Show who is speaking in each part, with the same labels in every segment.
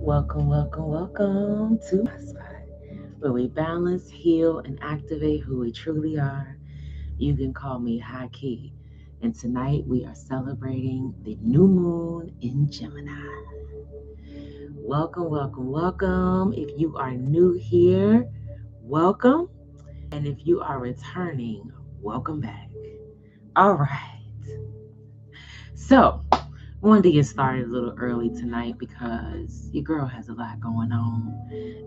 Speaker 1: Welcome to MiSpot, where we balance, heal, and activate who we truly are. You can call me High Key. And tonight we are celebrating the new moon in Gemini. Welcome. If you are new here, welcome. And if you are returning, welcome back. All right. So, I wanted to get started a little early tonight because your girl has a lot going on.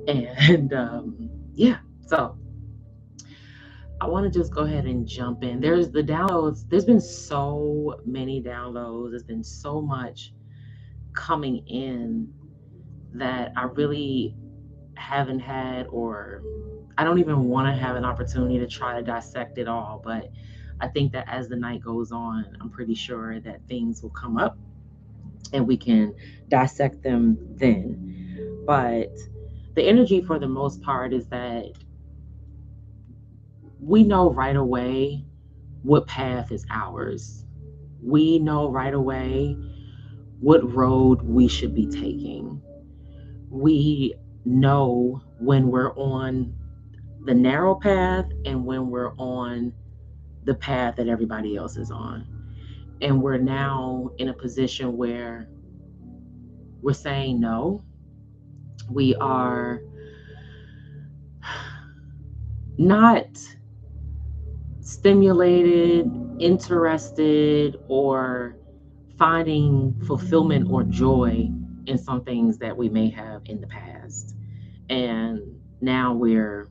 Speaker 1: And yeah, so I want to just go ahead and jump in. There's the downloads. There's been so many downloads. There's been so much coming in that I really haven't had, or I don't even want to have an opportunity to try to dissect it all. But I think that as the night goes on, I'm pretty sure that things will come up and we can dissect them then. But the energy for the most part is that we know right away what path is ours. We know right away what road we should be taking. We know when we're on the narrow path and when we're on the path that everybody else is on. And we're now in a position where we're saying no. We are not stimulated, interested, or finding fulfillment or joy in some things that we may have in the past. And now we're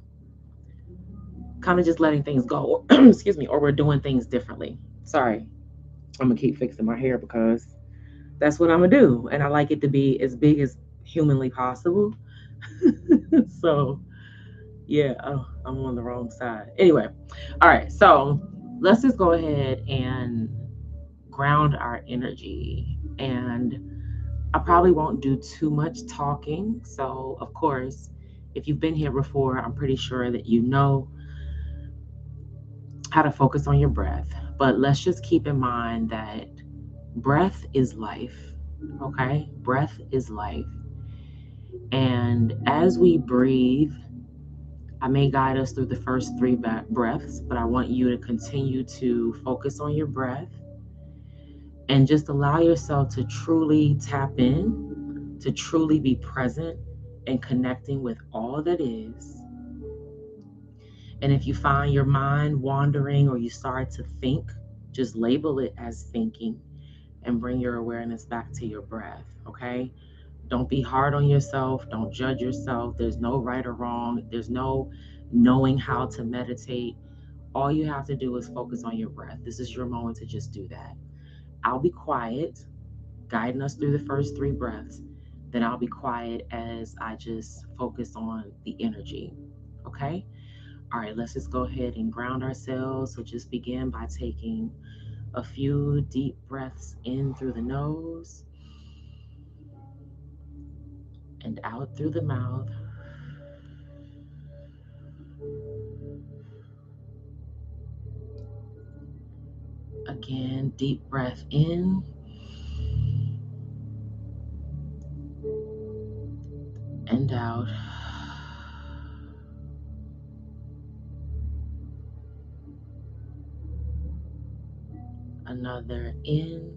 Speaker 1: kind of just letting things go, excuse me, or we're doing things differently. Sorry, I'm gonna keep fixing my hair because that's what I'm gonna do. And I like it to be as big as humanly possible. So, yeah, oh, I'm on the wrong side. Anyway, all right, so let's just go ahead and ground our energy. And I probably won't do too much talking. So, of course, if you've been here before, I'm pretty sure that you know how to focus on your breath. But let's just keep in mind that breath is life. Okay? Breath is life. And as we breathe, I may guide us through the first three breaths, but I want you to continue to focus on your breath and just allow yourself to truly tap in, to truly be present and connecting with all that is. And if you find your mind wandering or you start to think, just label it as thinking and bring your awareness back to your breath, okay? Don't be hard on yourself. Don't judge yourself. There's no right or wrong. There's no knowing how to meditate. All you have to do is focus on your breath. This is your moment to just do that. I'll be quiet, guiding us through the first three breaths. Then I'll be quiet as I just focus on the energy, okay? All right, let's just go ahead and ground ourselves. So just begin by taking a few deep breaths in through the nose and out through the mouth. Again, deep breath in and out. Another in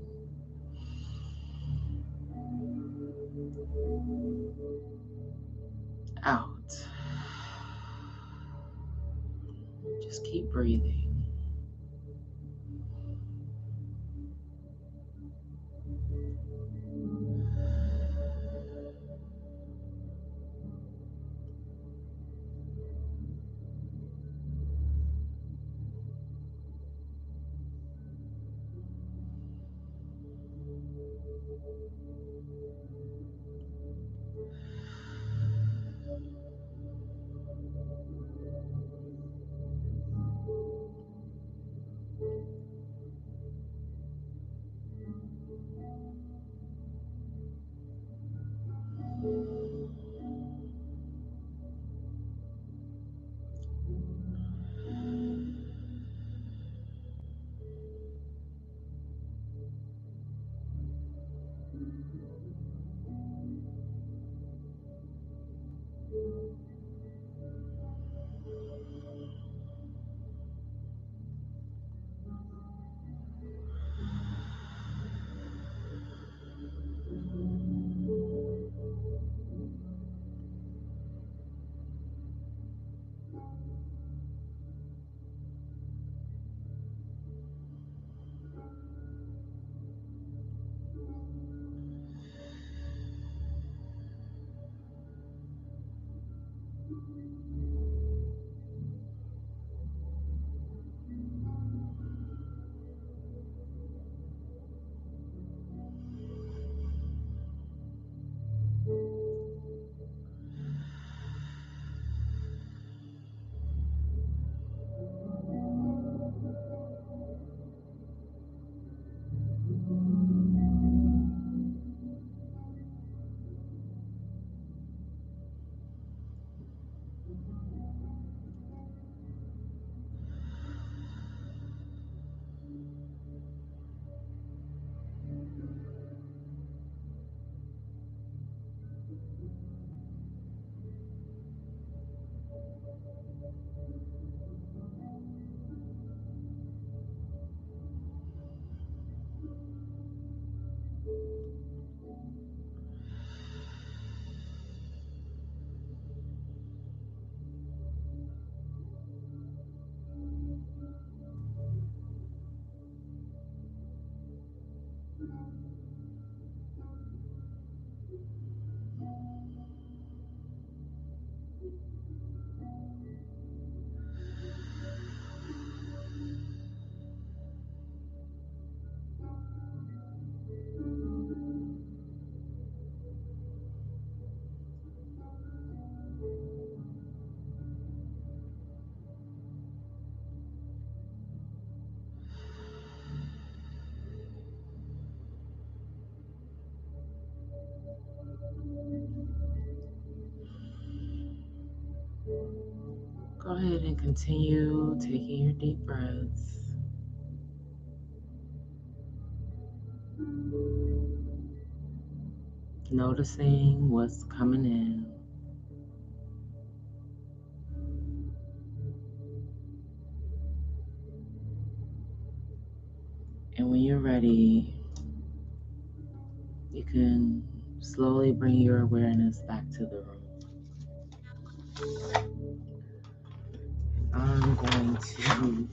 Speaker 1: out. Just keep breathing. ahead and continue taking your deep breaths. Noticing what's coming in. And when you're ready, you can slowly bring your awareness back to the room. I'm going to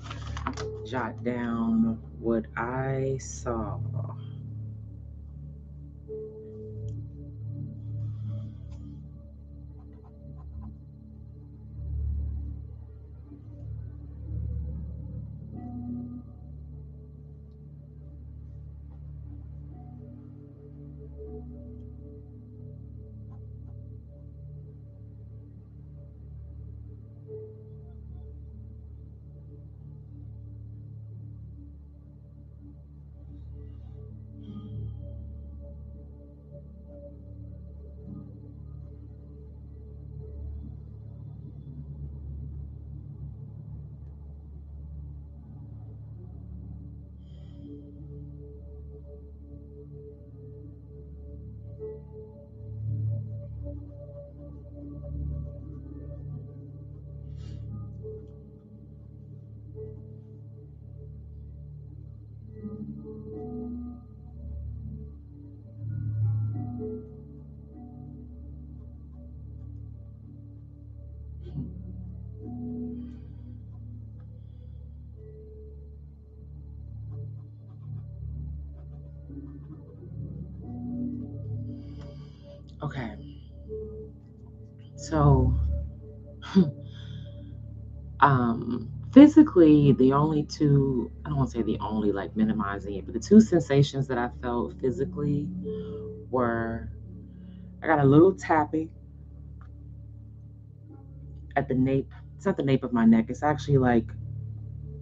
Speaker 1: jot down what I saw. Okay, so physically, the only two, I don't want to say the only, like minimizing it, but the two sensations that I felt physically were I got a little tapping at the nape. It's not the nape of my neck, it's actually like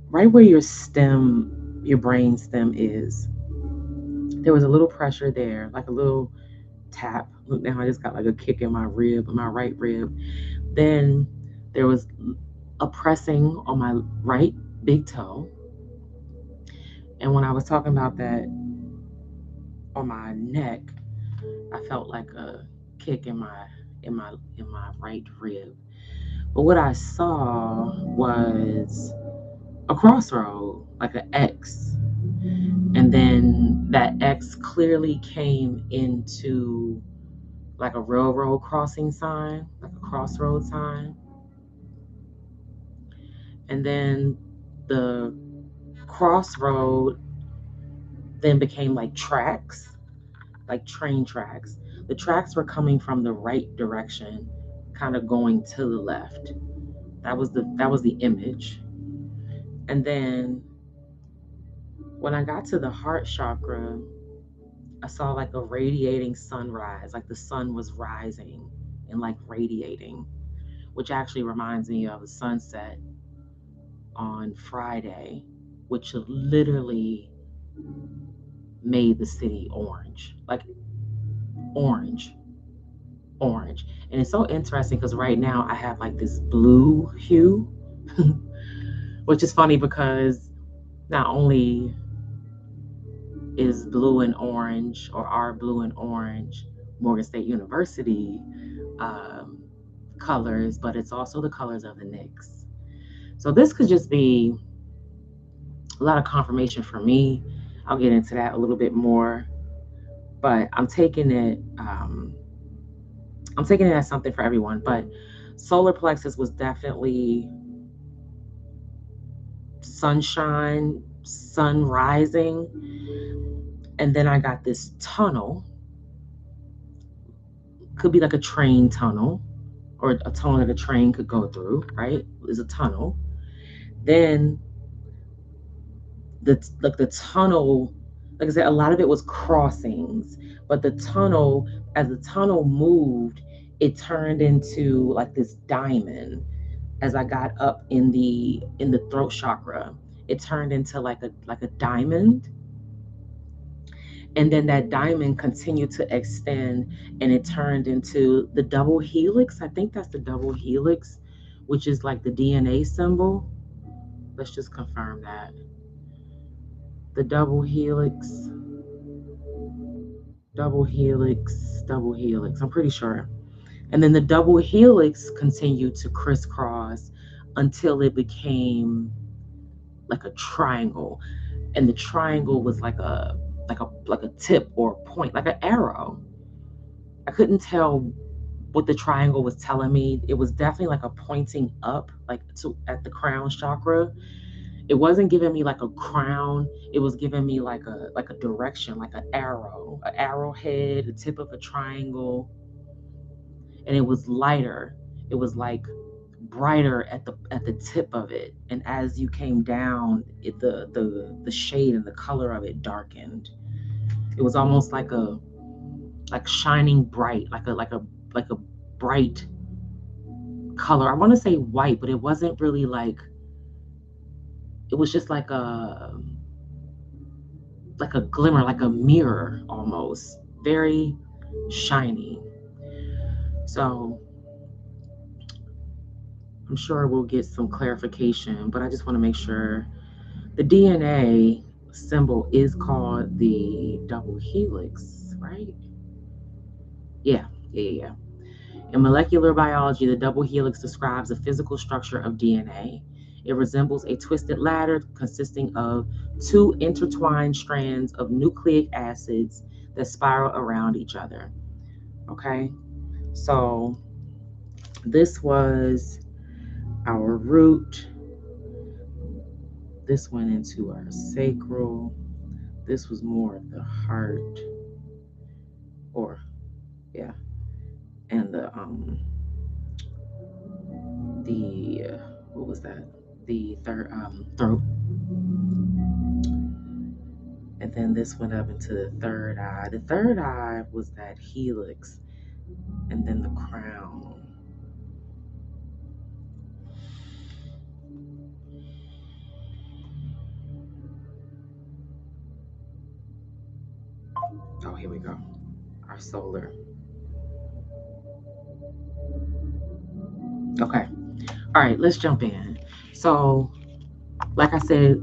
Speaker 1: right where your stem, your brain stem is. There was a little pressure there, like a little tap. Look, now I just got like a kick in my rib, my right rib. Then there was a pressing on my right big toe. And when I was talking about that on my neck, I felt like a kick in my right rib. But what I saw was a crossroad, like an X. And then that X clearly came into like a railroad crossing sign, like a crossroad sign. And then the crossroad then became like tracks, like train tracks. The tracks were coming from the right direction, kind of going to the left. That was the image. And then when I got to the heart chakra, I saw like a radiating sunrise, like the sun was rising and like radiating, which actually reminds me of a sunset on Friday, which literally made the city orange, like orange, orange. And it's so interesting because right now I have like this blue hue, which is funny because not only is blue and orange, or are blue and orange Morgan State University um, colors, but it's also the colors of the Knicks. So this could just be a lot of confirmation for me. I'll get into that a little bit more, but I'm taking it. I'm taking it as something for everyone. But solar plexus was definitely sunshine, sun rising, and then I got this tunnel. Could be like a train tunnel, or a tunnel that a train could go through. Right, is a tunnel. Then the tunnel, like I said, a lot of it was crossings, but the tunnel, as the tunnel moved, it turned into like this diamond. As I got up in the throat chakra, it turned into like a diamond, and then that diamond continued to extend, and it turned into the double helix. I think that's the double helix, which is like the DNA symbol. Let's just confirm that. The double helix, double helix, double helix. I'm pretty sure. And then the double helix continued to crisscross until it became like a triangle. And the triangle was like a tip or a point, like an arrow. I couldn't tell what the triangle was telling me. It was definitely like a pointing up, like to at the crown chakra. It wasn't giving me like a crown. It was giving me like a direction, like an arrowhead, the tip of a triangle, and it was lighter. It was like brighter at the tip of it, and as you came down, the shade and the color of it darkened. It was almost like shining bright, like a bright color. I want to say white, but it wasn't really like. It was just like a glimmer, like a mirror almost, very shiny. So I'm sure we'll get some clarification, but I just want to make sure the DNA symbol is called the double helix, right? Yeah, yeah, yeah. In molecular biology, the double helix describes the physical structure of DNA. It resembles a twisted ladder consisting of two intertwined strands of nucleic acids that spiral around each other. Okay, so this was our root. This went into our sacral. This was more of the heart, or yeah, and the what was that? The third throat, and then this went up into the third eye. The third eye was that helix, and then the crown. Oh, here we go. Our solar. Okay. All right, let's jump in. So, like I said,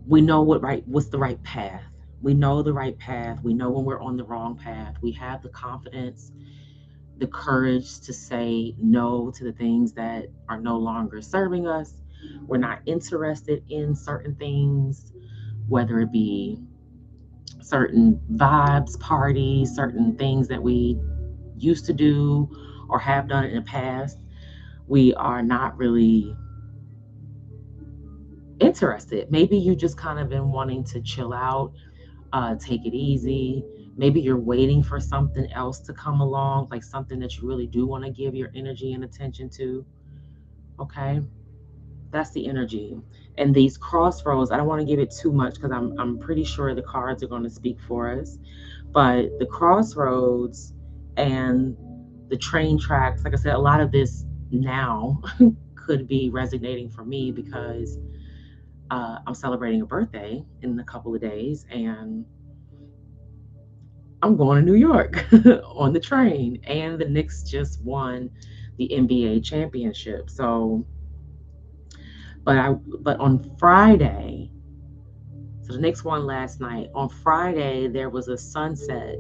Speaker 1: we know what's the right path. We know the right path. We know when we're on the wrong path. We have the confidence, the courage to say no to the things that are no longer serving us. We're not interested in certain things, whether it be certain vibes, parties, certain things that we used to do or have done in the past. We are not really interested. Maybe you just kind of been wanting to chill out, take it easy. Maybe you're waiting for something else to come along, like something that you really do want to give your energy and attention to. Okay, that's the energy. And these crossroads, I don't want to give it too much because I'm pretty sure the cards are going to speak for us. But the crossroads and the train tracks, like I said, a lot of this now could be resonating for me because I'm celebrating a birthday in a couple of days, and I'm going to New York on the train. And the Knicks just won the NBA championship. So, but on Friday, so the Knicks won last night. On Friday, there was a sunset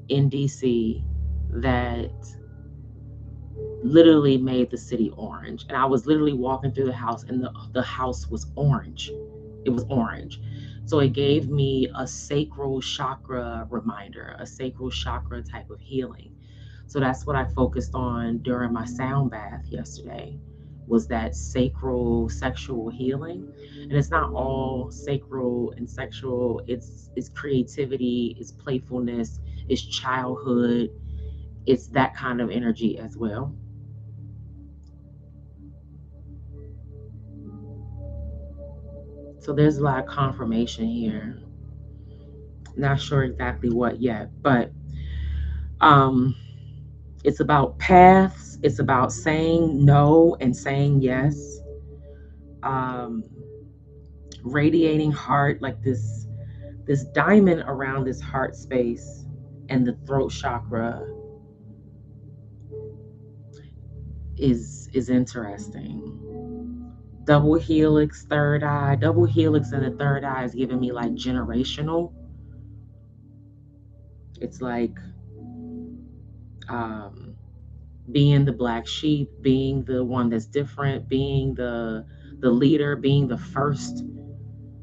Speaker 1: in DC that literally made the city orange. And I was literally walking through the house, and the house was orange. It was orange. So it gave me a sacral chakra reminder, a sacral chakra type of healing. So that's what I focused on during my sound bath yesterday, was that sacral sexual healing. And it's not all sacral and sexual. It's creativity, it's playfulness, it's childhood, it's that kind of energy as well. So there's a lot of confirmation here. Not sure exactly what yet, but um, it's about paths. It's about saying no and saying yes. Um, Radiating heart, like this diamond around this heart space and the throat chakra is interesting. Double helix, third eye. Double helix in the third eye is giving me like generational. It's like um, being the black sheep, being the one that's different, being the leader, being the first,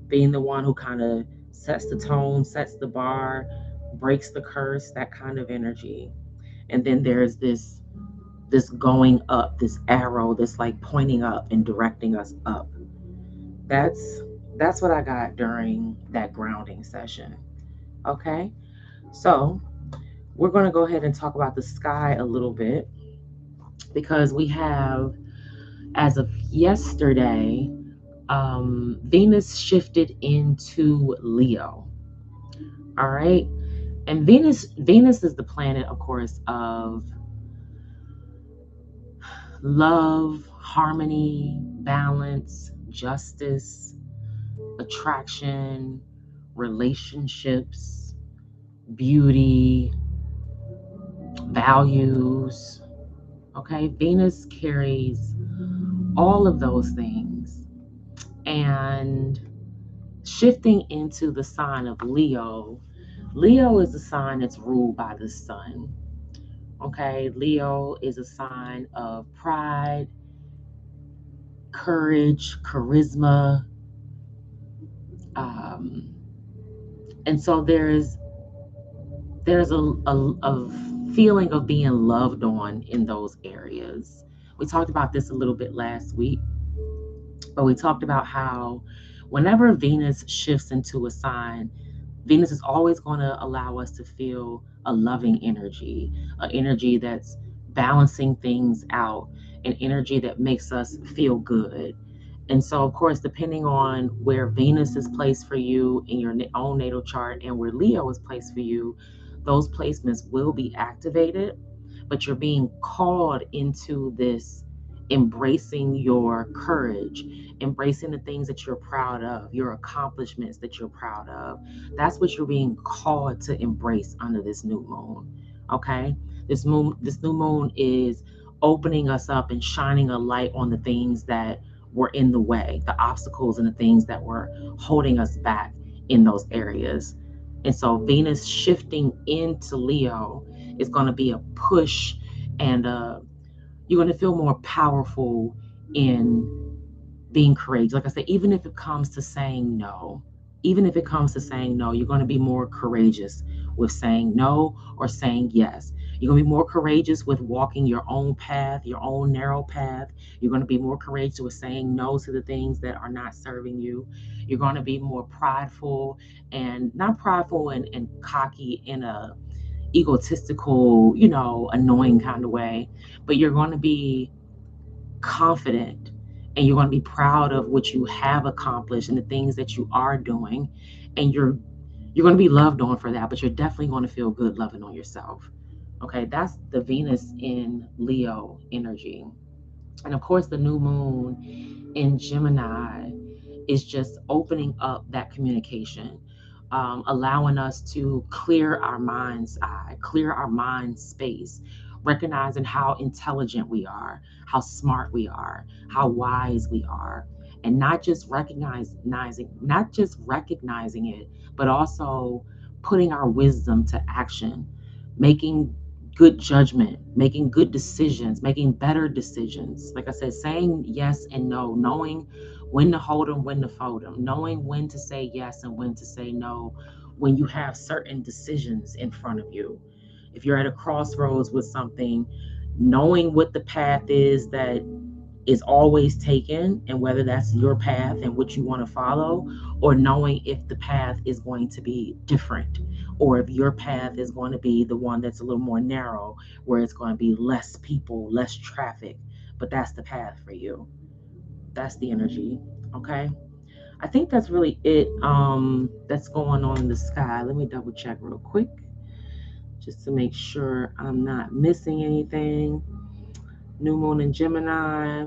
Speaker 1: being the one who kind of sets the tone, sets the bar, breaks the curse, that kind of energy. And then there's this going up, this arrow that's like pointing up and directing us up. That's that's what I got during that grounding session. Okay? So, we're going to go ahead and talk about the sky a little bit because we have, as of yesterday, Venus shifted into Leo. All right. And Venus is the planet, of course, of love, harmony, balance, justice, attraction, relationships, beauty, values. Okay, Venus carries all of those things. And shifting into the sign of Leo, Leo is a sign that's ruled by the sun. Okay, Leo is a sign of pride, courage, charisma. Um, and so there's a feeling of being loved on in those areas. We talked about this a little bit last week, but we talked about how whenever Venus shifts into a sign, Venus is always going to allow us to feel a loving energy, an energy that's balancing things out, an energy that makes us feel good. And so, of course, depending on where Venus is placed for you in your own natal chart and where Leo is placed for you, those placements will be activated, but you're being called into this embracing your courage, embracing the things that you're proud of, your accomplishments that you're proud of. That's what you're being called to embrace under this new moon. Okay? This new moon is opening us up and shining a light on the things that were in the way, the obstacles and the things that were holding us back in those areas. And so Venus shifting into Leo is going to be a push, and you're going to feel more powerful in being courageous. Like I said, even if it comes to saying no, you're going to be more courageous with saying no or saying yes. You're going to be more courageous with walking your own path, your own narrow path. You're going to be more courageous with saying no to the things that are not serving you. You're going to be more prideful, and not prideful and cocky in a egotistical, annoying kind of way, but you're going to be confident, and you're going to be proud of what you have accomplished and the things that you are doing, and you're going to be loved on for that, but you're definitely going to feel good loving on yourself. Okay, that's the Venus in Leo energy. And of course, the new moon in Gemini is just opening up that communication, allowing us to clear our mind's eye, clear our mind space, recognizing how intelligent we are, how smart we are, how wise we are, and not just recognizing it, but also putting our wisdom to action, making good judgment, making good decisions, making better decisions. Like I said, saying yes and no, knowing when to hold them, when to fold them, knowing when to say yes and when to say no, when you have certain decisions in front of you. If you're at a crossroads with something, knowing what the path is that is always taken, and whether that's your path and what you want to follow, or knowing if the path is going to be different, or if your path is going to be the one that's a little more narrow, where it's going to be less people, less traffic, but that's the path for you. That's the energy. Okay, I think that's really it. That's going on in the sky. Let me double check real quick just to make sure I'm not missing anything. New moon in Gemini.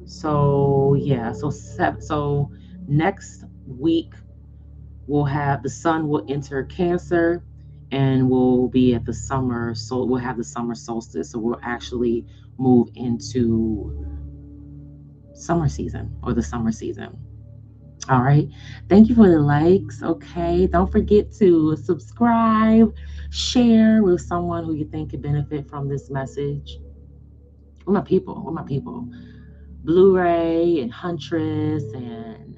Speaker 1: So yeah, so next week we'll have the sun will enter Cancer, and we'll be at the summer, so we'll have the summer solstice. So we'll actually move into summer season or the summer season. All right. Thank you for the likes. Okay. Don't forget to subscribe, share with someone who you think could benefit from this message. With my people, with my people. Blu-ray and Huntress and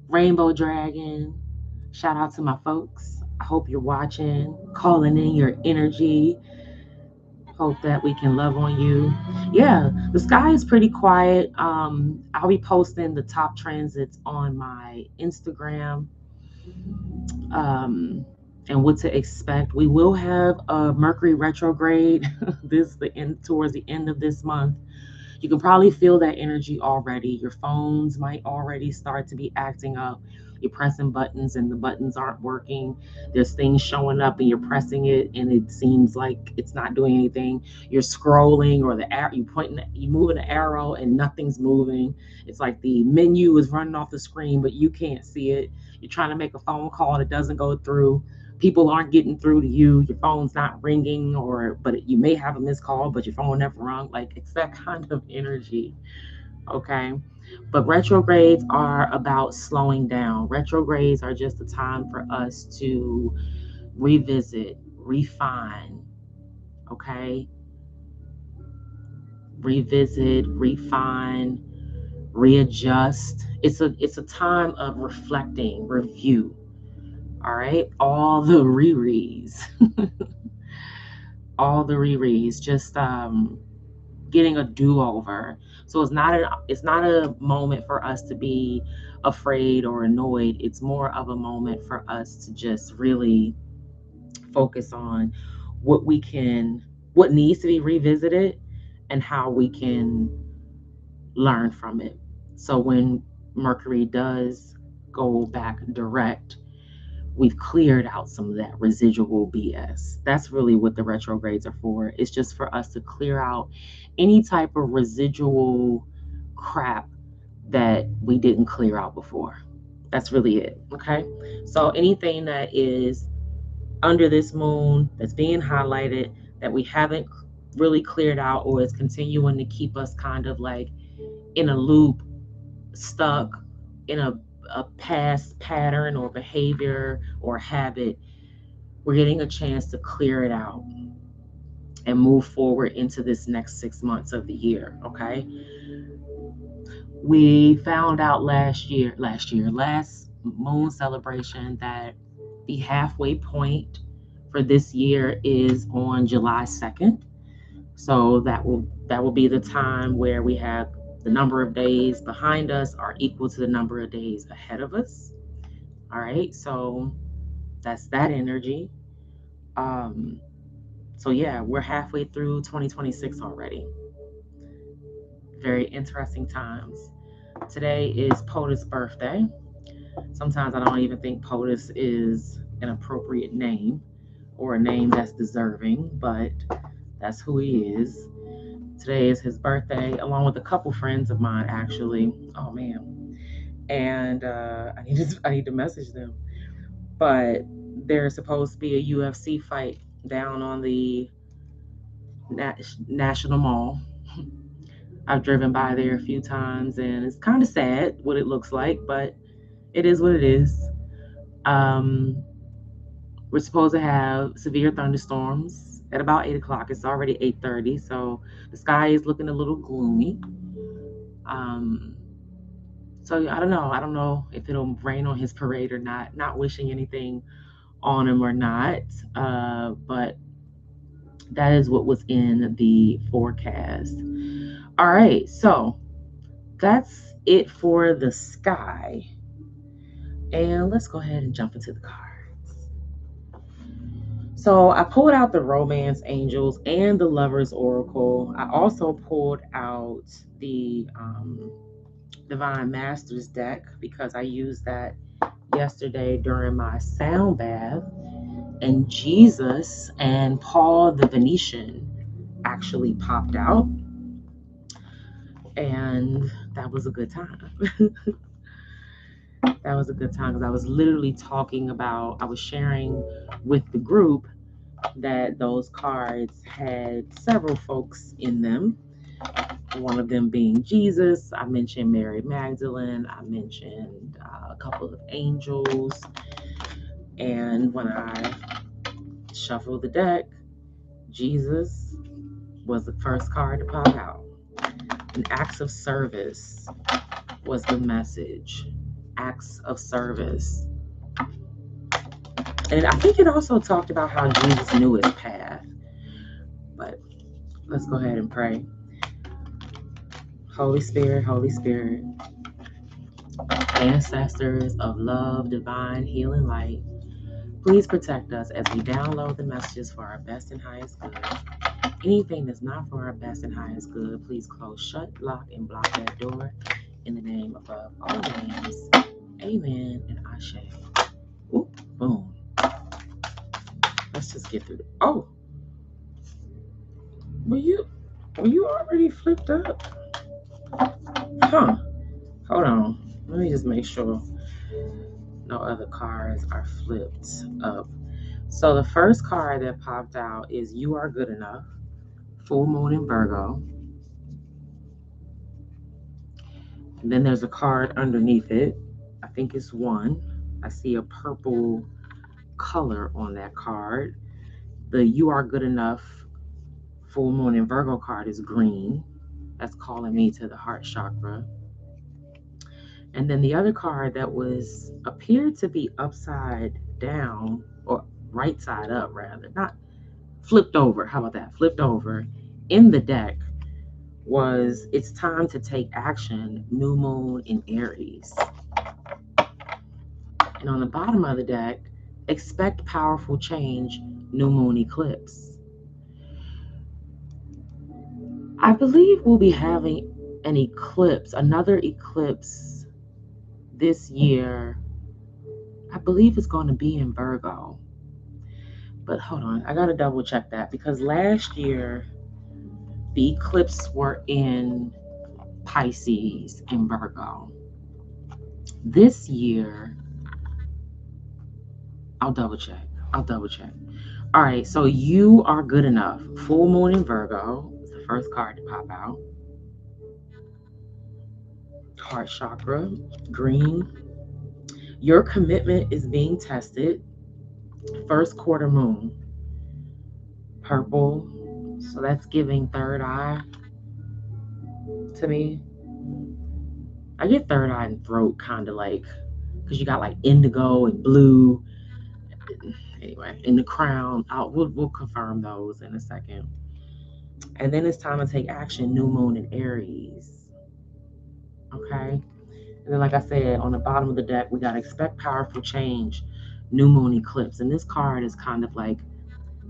Speaker 1: Rainbow Dragon. Shout out to my folks. I hope you're watching, calling in your energy. Hope that we can love on you. Yeah, the sky is pretty quiet. I'll be posting the top transits on my Instagram, um, and what to expect. We will have a Mercury retrograde this the end towards the end of this month. You can probably feel that energy already. Your phones might already start to be acting up. You're pressing buttons and the buttons aren't working. There's things showing up and you're pressing it and it seems like it's not doing anything. You're scrolling or the arrow, you moving the arrow and nothing's moving. It's like the menu is running off the screen, but you can't see it. You're trying to make a phone call and it doesn't go through. People aren't getting through to you. Your phone's not ringing, but you may have a missed call, but your phone never rung. Like, it's that kind of energy. Okay. But retrogrades are about slowing down. Retrogrades are just a time for us to revisit, refine. Okay. Revisit, refine, readjust. It's a time of reflecting, review. All right. All the rereads. All the rereads. Just getting a do-over. So it's not a moment for us to be afraid or annoyed. It's more of a moment for us to just really focus on what needs to be revisited and how we can learn from it. So when Mercury does go back direct, we've cleared out some of that residual BS. That's really what the retrogrades are for. It's just for us to clear out any type of residual crap that we didn't clear out before. That's really it. Okay. So anything that is under this moon that's being highlighted that we haven't really cleared out or is continuing to keep us kind of like in a loop, stuck in a past pattern or behavior or habit, we're getting a chance to clear it out and move forward into this next 6 months of the year. Okay. We found out last moon celebration, that the halfway point for this year is on July 2nd. So that will be the time where we have the number of days behind us are equal to the number of days ahead of us. All right. So that's that energy. Um, so yeah, we're halfway through 2026 already. Very interesting times. Today is POTUS' birthday. Sometimes I don't even think POTUS is an appropriate name or a name that's deserving, but that's who he is. Today is his birthday, along with a couple friends of mine, actually. Oh man, and I need to message them. But there's supposed to be a UFC fight down on the National Mall. I've driven by there a few times, and it's kind of sad what it looks like, but it is what it is. Um, we're supposed to have severe thunderstorms at about 8 o'clock. It's already 8:30, so the sky is looking a little gloomy. Um, so I don't know. I don't know if it'll rain on his parade or not. Not wishing anything on him or not, but that is what was in the forecast. All right, so that's it for the sky. And let's go ahead and jump into the cards. So I pulled out the Romance Angels and the Lovers Oracle. I also pulled out the Divine Masters deck because I used that yesterday during my sound bath. And Jesus and Paul the Venetian actually popped out. And that was a good time. That was a good time because I was literally I was sharing with the group that those cards had several folks in them. One of them being Jesus. I mentioned Mary Magdalene. I mentioned a couple of angels. And when I shuffled the deck, Jesus was the first card to pop out. And acts of service was the message. Acts of service. And I think it also talked about how Jesus knew his path. But let's go ahead and pray. Holy Spirit, ancestors of love, divine, healing light, please protect us as we download the messages for our best and highest good. Anything that's not for our best and highest good, please close, shut, lock, and block that door in the name above all names. Amen and Ashe. Oop, boom. Let's just get through. Oh, were you already flipped up? Huh. Hold on. Let me just make sure no other cards are flipped up. So the first card that popped out is You Are Good Enough, full moon in Virgo. And then there's a card underneath it. I think it's 1. I see a purple color on that card. The You Are Good Enough full moon in Virgo card is green. That's calling me to the heart chakra. And then the other card that appeared to be upside down, or right side up rather, not flipped over. How about that? Flipped over in the deck was It's Time to Take Action, new moon in Aries. And on the bottom of the deck, Expect Powerful Change, new moon eclipse. I believe we'll be having an eclipse, another eclipse this year. I believe it's going to be in Virgo. But hold on, I got to double check that because last year the eclipses were in Pisces and Virgo. This year, I'll double check. All right, so You Are Good Enough. Full moon in Virgo. It's the first card to pop out. Heart chakra, green. Your commitment is being tested. First quarter moon, purple. So that's giving third eye to me. I get third eye and throat kind of like, because you got like indigo and blue. Anyway, in the crown, we'll confirm those in a second. And then it's time to take action, new moon in Aries. Okay. And then, like I said, on the bottom of the deck, we got to Expect Powerful Change, new moon eclipse. And this card is kind of like,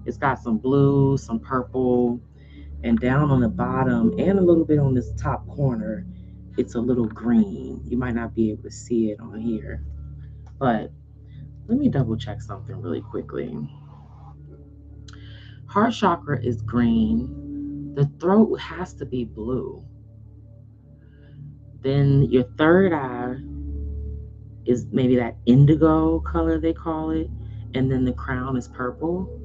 Speaker 1: it's got some blue, some purple, and down on the bottom and a little bit on this top corner, it's a little green. You might not be able to see it on here, but let me double check something really quickly. Heart chakra is green. The throat has to be blue. Then your third eye is maybe that indigo color they call it. And then the crown is purple.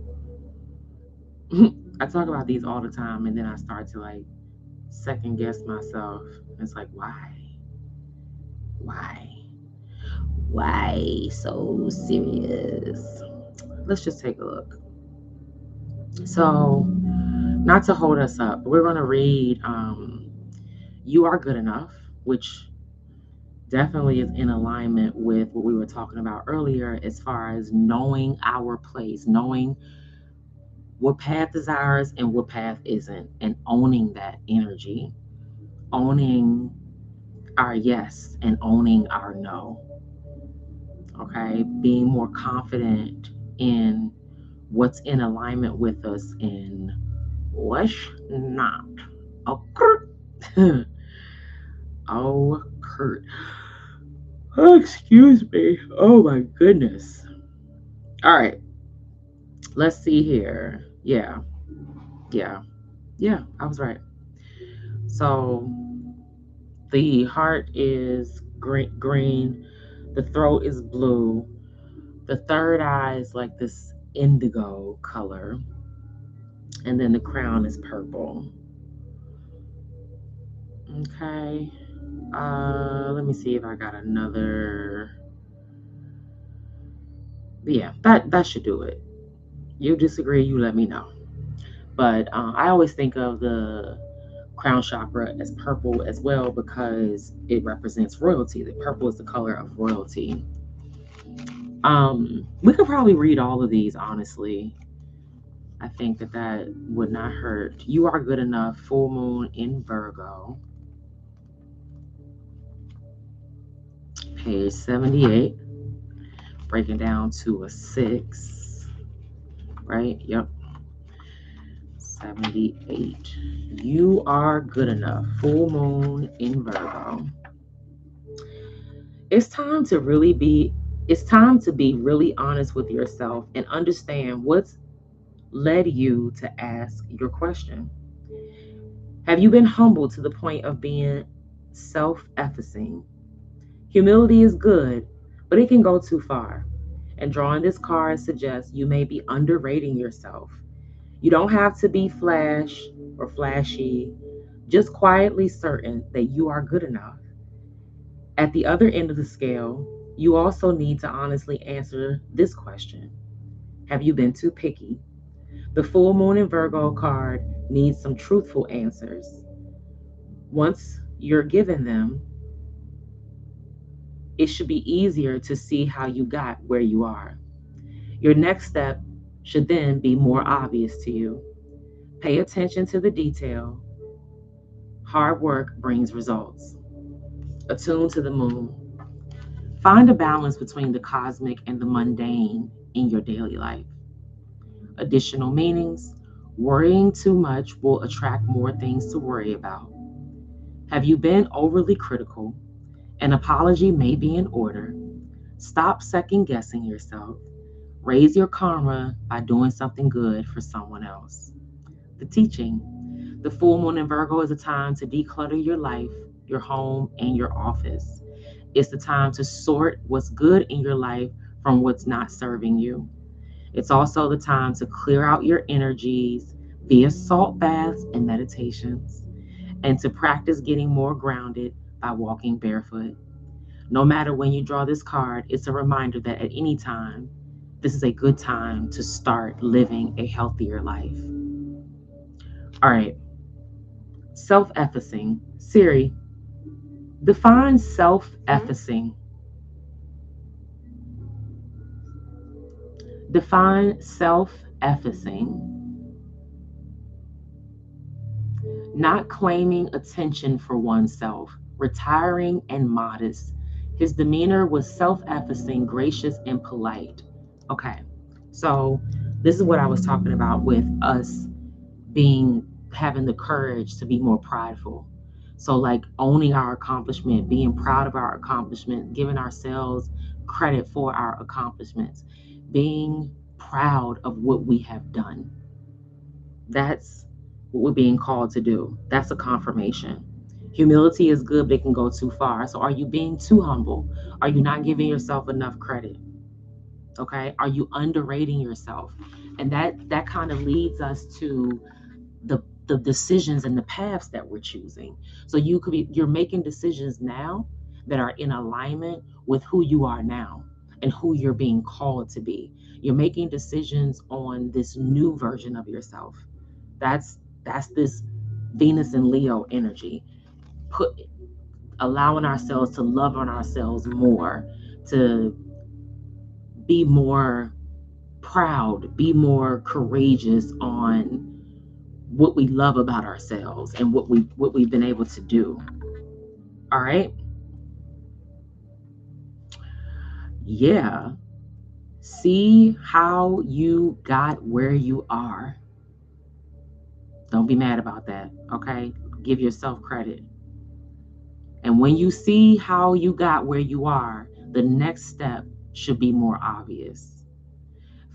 Speaker 1: I talk about these all the time and then I start to like second guess myself. It's like, why? Why so serious? Let's just take a look. So, not to hold us up, we're going to read You Are Good Enough, which definitely is in alignment with what we were talking about earlier as far as knowing our place, knowing what path is ours and what path isn't, and owning that energy, owning our yes and owning our no. Okay, being more confident in what's in alignment with us and what's not. Oh, Kurt. Oh, Kurt. Oh, excuse me. Oh, my goodness. All right. Let's see here. Yeah, I was right. So the heart is green. The throat is blue. The third eye is like this indigo color, and then the crown is purple. Okay. Let me see if I got another. Yeah, that should do it. You disagree, you let me know. But I always think of the crown chakra as purple as well because it represents royalty. The purple is the color of royalty. We could probably read all of these, honestly. I think that would not hurt. You are good enough. Full moon in Virgo. Page 78. Breaking down to a 6. Right? Yep. 78. You are good enough. Full moon in Virgo. It's time to be really honest with yourself and understand what's led you to ask your question. Have you been humble to the point of being self-effacing? Humility is good, but it can go too far. And drawing this card suggests you may be underrating yourself. You don't have to be flashy, just quietly certain that you are good enough. At the other end of the scale, you also need to honestly answer this question. Have you been too picky? The full moon in Virgo card needs some truthful answers. Once you're given them, it should be easier to see how you got where you are. Your next step should then be more obvious to you. Pay attention to the detail. Hard work brings results. Attune to the moon. Find a balance between the cosmic and the mundane in your daily life. Additional meanings. Worrying too much will attract more things to worry about. Have you been overly critical? An apology may be in order. Stop second guessing yourself. Raise your karma by doing something good for someone else. The teaching. The full moon in Virgo is a time to declutter your life, your home, and your office. It's the time to sort what's good in your life from what's not serving you. It's also the time to clear out your energies via salt baths and meditations, and to practice getting more grounded by walking barefoot. No matter when you draw this card, it's a reminder that at any time, this is a good time to start living a healthier life. All right, self-effacing. Siri, define self-effacing. Define self-effacing. Not claiming attention for oneself, retiring and modest. His demeanor was self-effacing, gracious, and polite. Okay, so this is what I was talking about with us being having the courage to be more prideful. So like owning our accomplishment, being proud of our accomplishment, giving ourselves credit for our accomplishments, being proud of what we have done. That's what we're being called to do. That's a confirmation. Humility is good, but it can go too far. So are you being too humble? Are you not giving yourself enough credit? Okay. Are you underrating yourself? And that kind of leads us to the decisions and the paths that we're choosing. So you're making decisions now that are in alignment with who you are now and who you're being called to be. You're making decisions on this new version of yourself. That's this Venus and Leo energy. Put Allowing ourselves to love on ourselves more, to be more proud, be more courageous on what we love about ourselves and what we've been able to do. All right? Yeah. See how you got where you are. Don't be mad about that, okay? Give yourself credit. And when you see how you got where you are, the next step should be more obvious.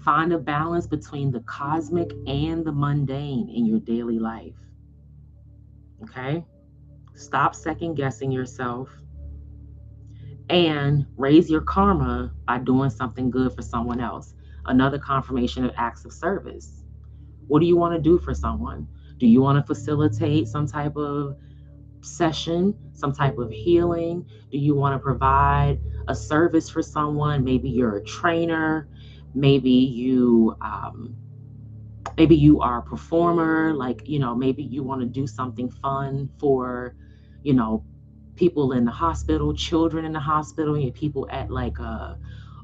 Speaker 1: Find a balance between the cosmic and the mundane in your daily life. Okay? Stop second guessing yourself and raise your karma by doing something good for someone else. Another confirmation of acts of service. What do you want to do for someone? Do you want to facilitate some type of session, some type of healing? Do you want to provide a service for someone? Maybe you're a trainer. Maybe you are a performer. Like, maybe you want to do something fun for, you know, people in the hospital, children in the hospital, people at like a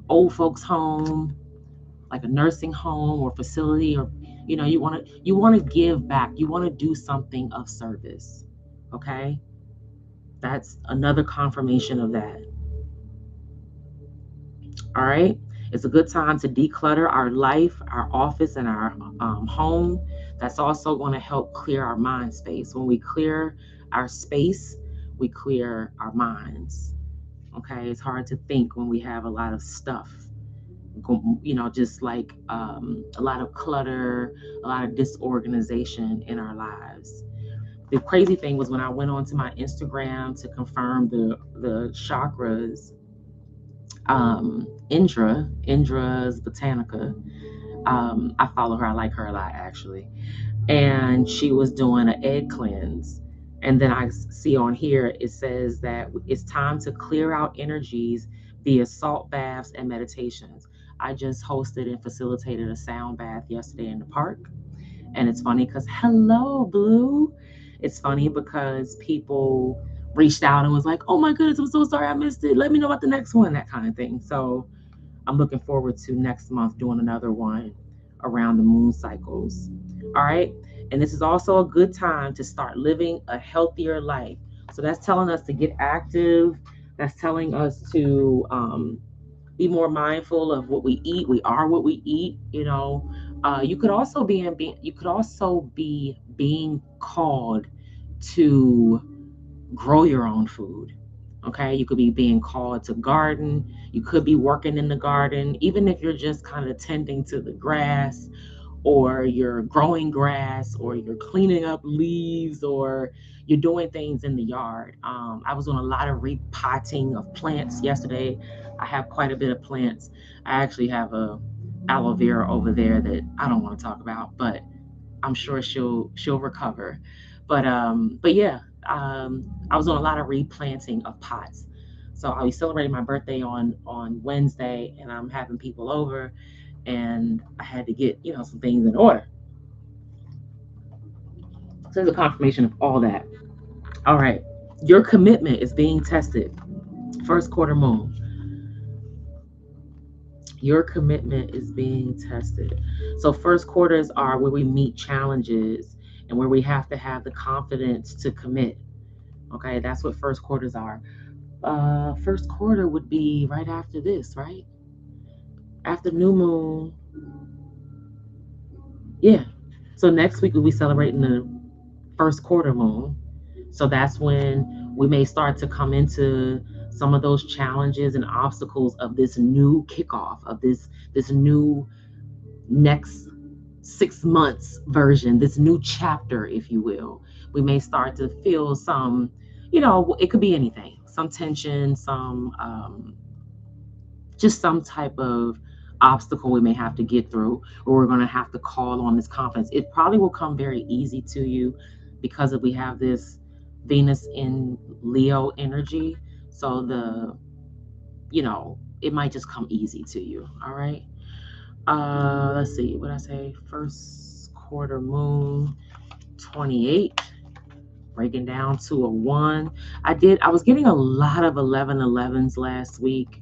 Speaker 1: old folks home, like a nursing home or facility, or you want to give back. You want to do something of service. Okay? That's another confirmation of that. All right. It's a good time to declutter our life, our office, and our home. That's also going to help clear our mind space. When we clear our space, we clear our minds. Okay. It's hard to think when we have a lot of stuff, just like a lot of clutter, a lot of disorganization in our lives. The crazy thing was when I went onto my Instagram to confirm the chakras, Indra's Botanica. I follow her. I like her a lot, actually. And she was doing an egg cleanse. And then I see on here, it says that it's time to clear out energies via salt baths and meditations. I just hosted and facilitated a sound bath yesterday in the park. And it's funny because, hello, Blue. It's funny because people reached out and was like, oh my goodness, I'm so sorry I missed it. Let me know about the next one, that kind of thing. So I'm looking forward to next month doing another one around the moon cycles. All right. And this is also a good time to start living a healthier life. So that's telling us to get active. That's telling us to be more mindful of what we eat. We are what we eat. You could also be being called to grow your own food. Okay, you could be being called to garden. You could be working in the garden, even if you're just kind of tending to the grass, or you're growing grass, or you're cleaning up leaves, or you're doing things in the yard. I was doing a lot of repotting of plants yesterday. I have quite a bit of plants. I actually have a aloe vera over there that I don't want to talk about, but I'm sure she'll recover. But yeah, I was doing a lot of replanting of pots. So I'll be celebrating my birthday on Wednesday, and I'm having people over, and I had to get some things in order. So there's a confirmation of all that. All right, your commitment is being tested. First quarter moon. Your commitment is being tested. So first quarters are where we meet challenges and where we have to have the confidence to commit. Okay, that's what first quarters are. First quarter would be right after this, right? After new moon. Yeah. So next week we'll be celebrating the first quarter moon. So that's when we may start to come into some of those challenges and obstacles of this new kickoff, of this new next 6 months version, this new chapter, if you will. We may start to feel some, it could be anything, some tension, some just some type of obstacle we may have to get through, or we're going to have to call on this confidence. It probably will come very easy to you because we have this Venus in Leo energy. So it might just come easy to you. All right. Let's see. What I say? First quarter moon, 28. Breaking down to a 1. I was getting a lot of 1111s last week.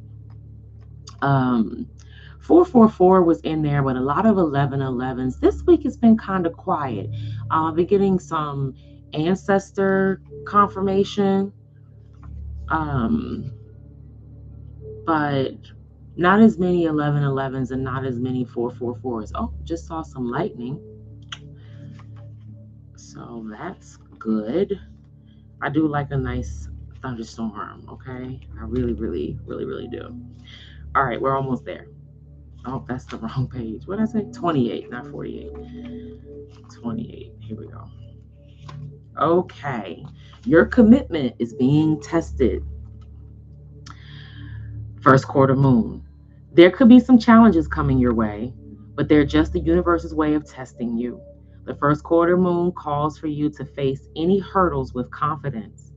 Speaker 1: 444 was in there, but a lot of 1111s. This week it's been kind of quiet. I've been getting some ancestor confirmation, but not as many 1111s and not as many 444s. Oh, just saw some lightning. So that's good. I do like a nice thunderstorm, okay? I really, really, really, really do. All right, we're almost there. Oh, that's the wrong page. What did I say? 28, not 48. 28. Here we go. Okay. Your commitment is being tested. First quarter moon. There could be some challenges coming your way, but they're just the universe's way of testing you. The first quarter moon calls for you to face any hurdles with confidence.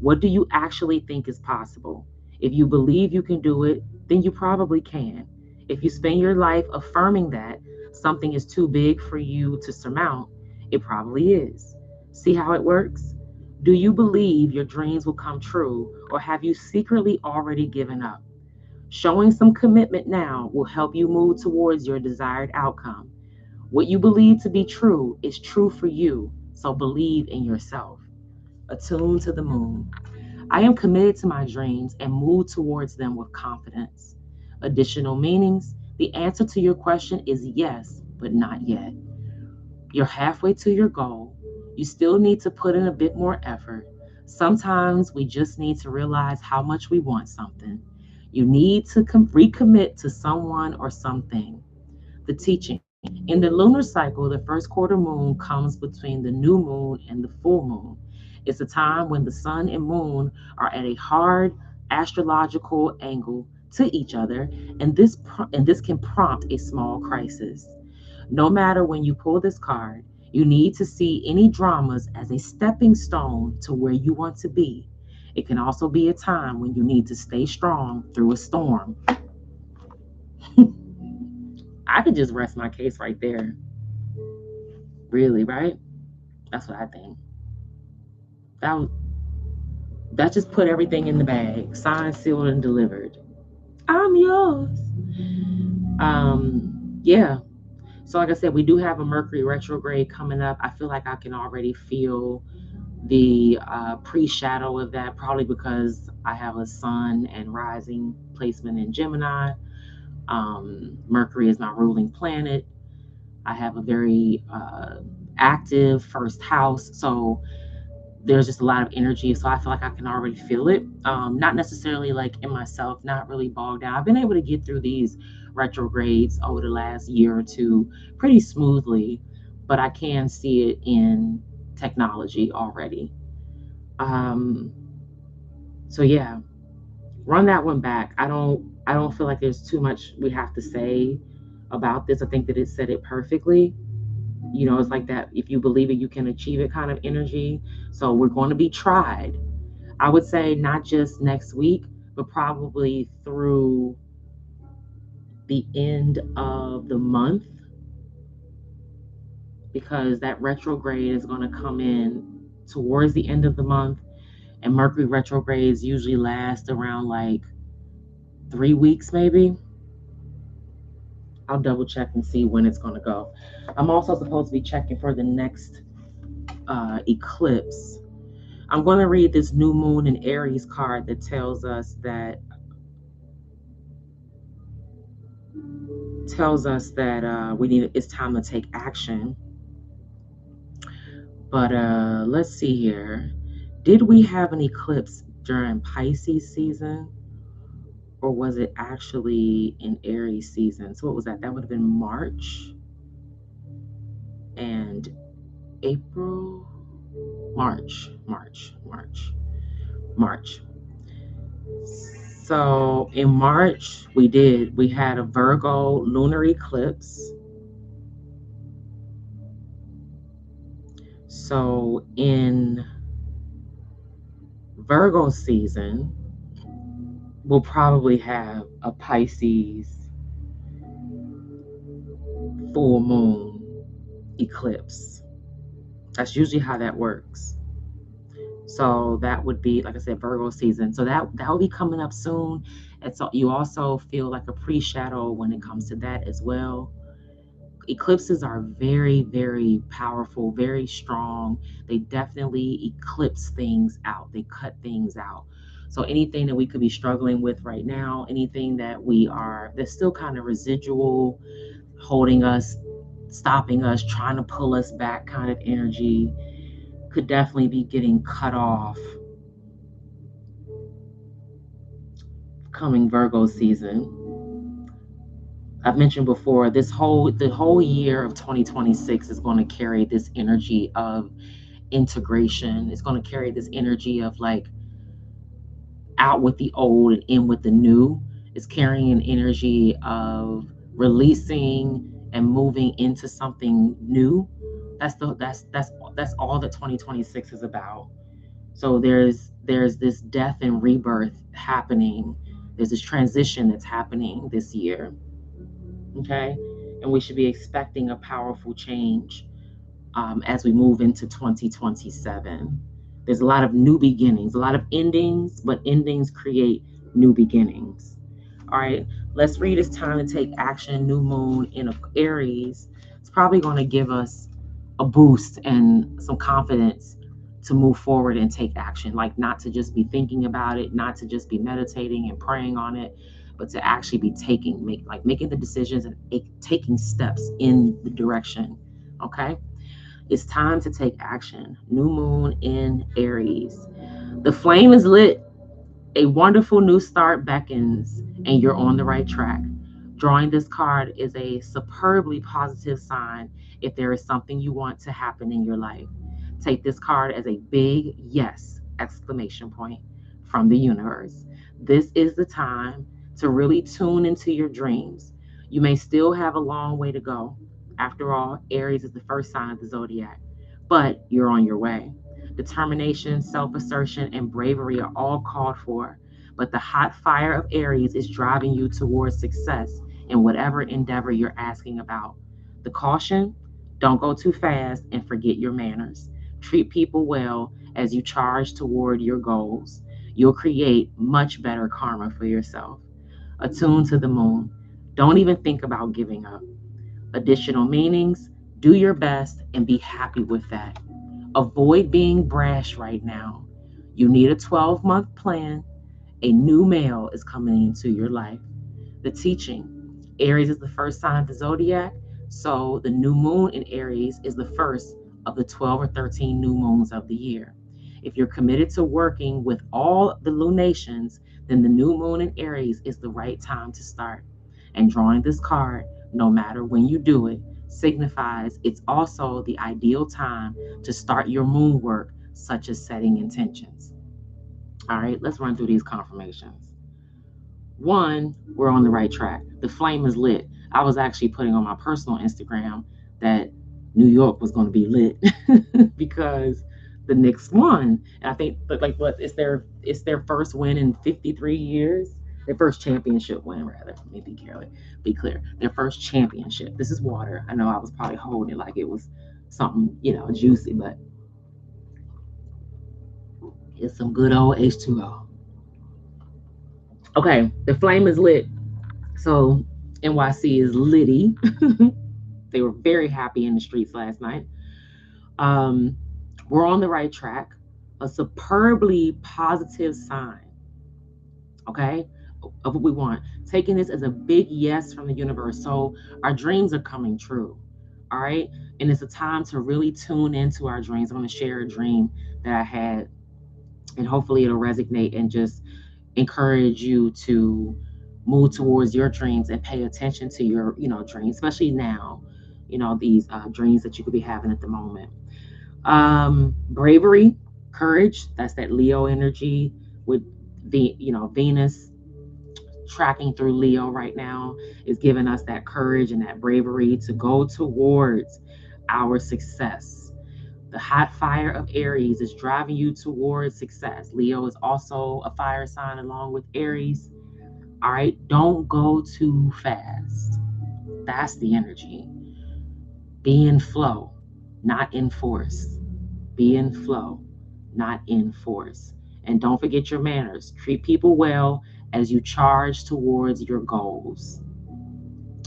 Speaker 1: What do you actually think is possible? If you believe you can do it, then you probably can. If you spend your life affirming that something is too big for you to surmount, it probably is. See how it works? Do you believe your dreams will come true, or have you secretly already given up? Showing some commitment now will help you move towards your desired outcome. What you believe to be true is true for you, so believe in yourself. Attune to the moon. I am committed to my dreams and move towards them with confidence. Additional meanings. The answer to your question is yes, but not yet. You're halfway to your goal. You still need to put in a bit more effort. Sometimes we just need to realize how much we want something. You need to recommit to someone or something. The teaching. In the lunar cycle, the first quarter moon comes between the new moon and the full moon. It's a time when the sun and moon are at a hard astrological angle to each other, and this can prompt a small crisis. No matter when you pull this card, you need to see any dramas as a stepping stone to where you want to be. It can also be a time when you need to stay strong through a storm. I could just rest my case right there. Really, right? That's what I think. That that just put everything in the bag, signed, sealed, and delivered. I'm yours. Yeah. So like I said, we do have a Mercury retrograde coming up. I feel like I can already feel the pre-shadow of that, probably because I have a sun and rising placement in Gemini. Mercury is my ruling planet. I have a very active first house, so there's just a lot of energy. So I feel like I can already feel it. Not necessarily like in myself, not really bogged down. I've been able to get through these retrogrades over the last year or two pretty smoothly, but I can see it in technology already. Um, so yeah, run that one back. I don't feel like there's too much we have to say about this. I think that it said it perfectly. It's like that, if you believe it, you can achieve it kind of energy. So we're going to be tried. I would say not just next week, but probably through the end of the month, because that retrograde is going to come in towards the end of the month, and Mercury retrogrades usually last around like 3 weeks, maybe. I'll double check and see when it's going to go. I'm also supposed to be checking for the next eclipse. I'm going to read this new moon in Aries card that tells us that it's time to take action. But let's see here. Did we have an eclipse during Pisces season, or was it actually in Aries season? So what was that? That would have been March and April. March. So in March, we had a Virgo lunar eclipse. So in Virgo season, we'll probably have a Pisces full moon eclipse. That's usually how that works. So that would be, like I said, Virgo season. So that will be coming up soon. And so you also feel like a pre-shadow when it comes to that as well. Eclipses are very, very powerful, very strong. They definitely eclipse things out. They cut things out. So anything that we could be struggling with right now, anything that's still kind of residual, holding us, stopping us, trying to pull us back kind of energy, could definitely be getting cut off coming Virgo season. I've mentioned before, the whole year of 2026 is going to carry this energy of integration. It's going to carry this energy of like out with the old and in with the new. It's carrying an energy of releasing and moving into something new. That's all that 2026 is about. So there's this death and rebirth happening. There's this transition that's happening this year. Okay, and we should be expecting a powerful change as we move into 2027. There's a lot of new beginnings, a lot of endings, but endings create new beginnings. All right, let's read It's Time to Take Action. New moon in Aries. It's probably going to give us a boost and some confidence to move forward and take action. Like, not to just be thinking about it, not to just be meditating and praying on it, but to actually be making the decisions and taking steps in the direction. Okay, it's time to take action. New moon in Aries. The flame is lit. A wonderful new start beckons, and you're on the right track. Drawing this card is a superbly positive sign if there is something you want to happen in your life. Take this card as a big yes exclamation point from the universe. This is the time to really tune into your dreams. You may still have a long way to go. After all, Aries is the first sign of the zodiac, but you're on your way. Determination, self assertion, and bravery are all called for, but the hot fire of Aries is driving you towards success in whatever endeavor you're asking about. The caution: don't go too fast and forget your manners. Treat people well as you charge toward your goals. You'll create much better karma for yourself. Attune to the moon. Don't even think about giving up. Additional meanings: do your best and be happy with that. Avoid being brash right now. You need a 12-month plan. A new male is coming into your life. The teaching: Aries is the first sign of the zodiac, so the new moon in Aries is the first of the 12 or 13 new moons of the year. If you're committed to working with all the lunations, then the new moon in Aries is the right time to start. And drawing this card, no matter when you do it, signifies it's also the ideal time to start your moon work, such as setting intentions. All right, let's run through these confirmations. One, we're on the right track. The flame is lit. I was actually putting on my personal Instagram that New York was going to be lit because the Knicks won, and I think like what it's their first win in 53 years. Their first championship win, rather. Let me be clear. Their first championship. This is water. I know I was probably holding it like it was something, juicy, but it's some good old H2O. Okay, the flame is lit. So NYC is litty. They were very happy in the streets last night. Um, we're on the right track. A superbly positive sign, okay, of what we want. Taking this as a big yes from the universe. So our dreams are coming true. All right. And it's a time to really tune into our dreams. I'm going to share a dream that I had, and hopefully it'll resonate and just encourage you to move towards your dreams and pay attention to your dreams, especially now, these dreams that you could be having at the moment. Bravery, courage, that's that Leo energy with the Venus tracking through Leo right now is giving us that courage and that bravery to go towards our success. The hot fire of Aries is driving you towards success. Leo is also a fire sign along with Aries. All right, don't go too fast. That's the energy. Be in flow, not in force. Be in flow, not in force. And don't forget your manners. Treat people well as you charge towards your goals.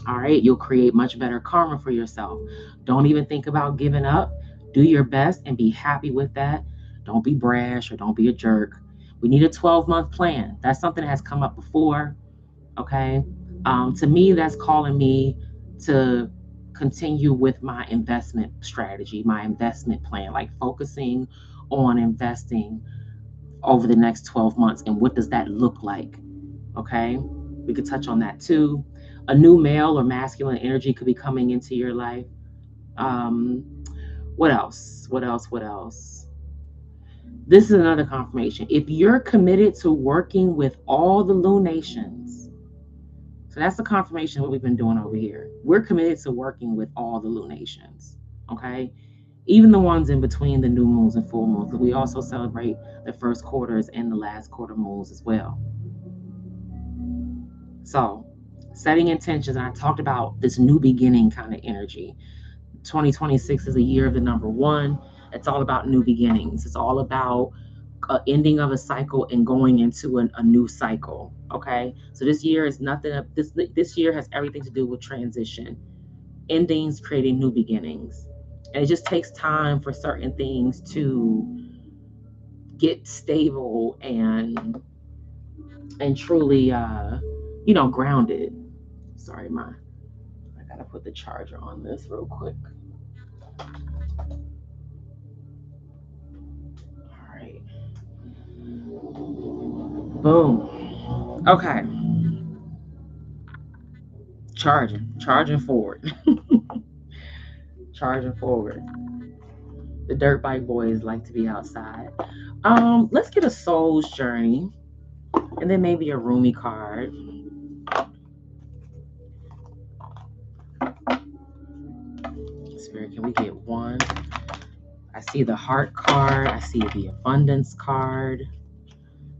Speaker 1: All right, you'll create much better karma for yourself. Don't even think about giving up. Do your best and be happy with that. Don't be brash or don't be a jerk. We need a 12-month plan. That's something that has come up before. Okay. To me, that's calling me to continue with my investment strategy, my investment plan, like focusing on investing over the next 12 months. And what does that look like? Okay. We could touch on that too. A new male or masculine energy could be coming into your life. Um, what else? What else? What else? This is another confirmation. If you're committed to working with all the lunations, So that's the confirmation of what we've been doing over here. We're committed to working with all the lunations, okay? Even the ones in between the new moons and full moons. We also celebrate the first quarters and the last quarter moons as well. So, setting intentions, and I talked about this new beginning kind of energy. 2026 is a year of the number one. It's all about new beginnings. It's all about ending of a cycle and going into a new cycle. Okay, so this year is nothing. This year has everything to do with transition, endings, creating new beginnings, and it just takes time for certain things to get stable and truly, grounded. Sorry, I gotta put the charger on this real quick. All right, boom. Okay, charging forward, charging forward. The dirt bike boys like to be outside. Let's get a soul's journey, and then maybe a Rumi card. Spirit, can we get one? I see the heart card. I see the abundance card,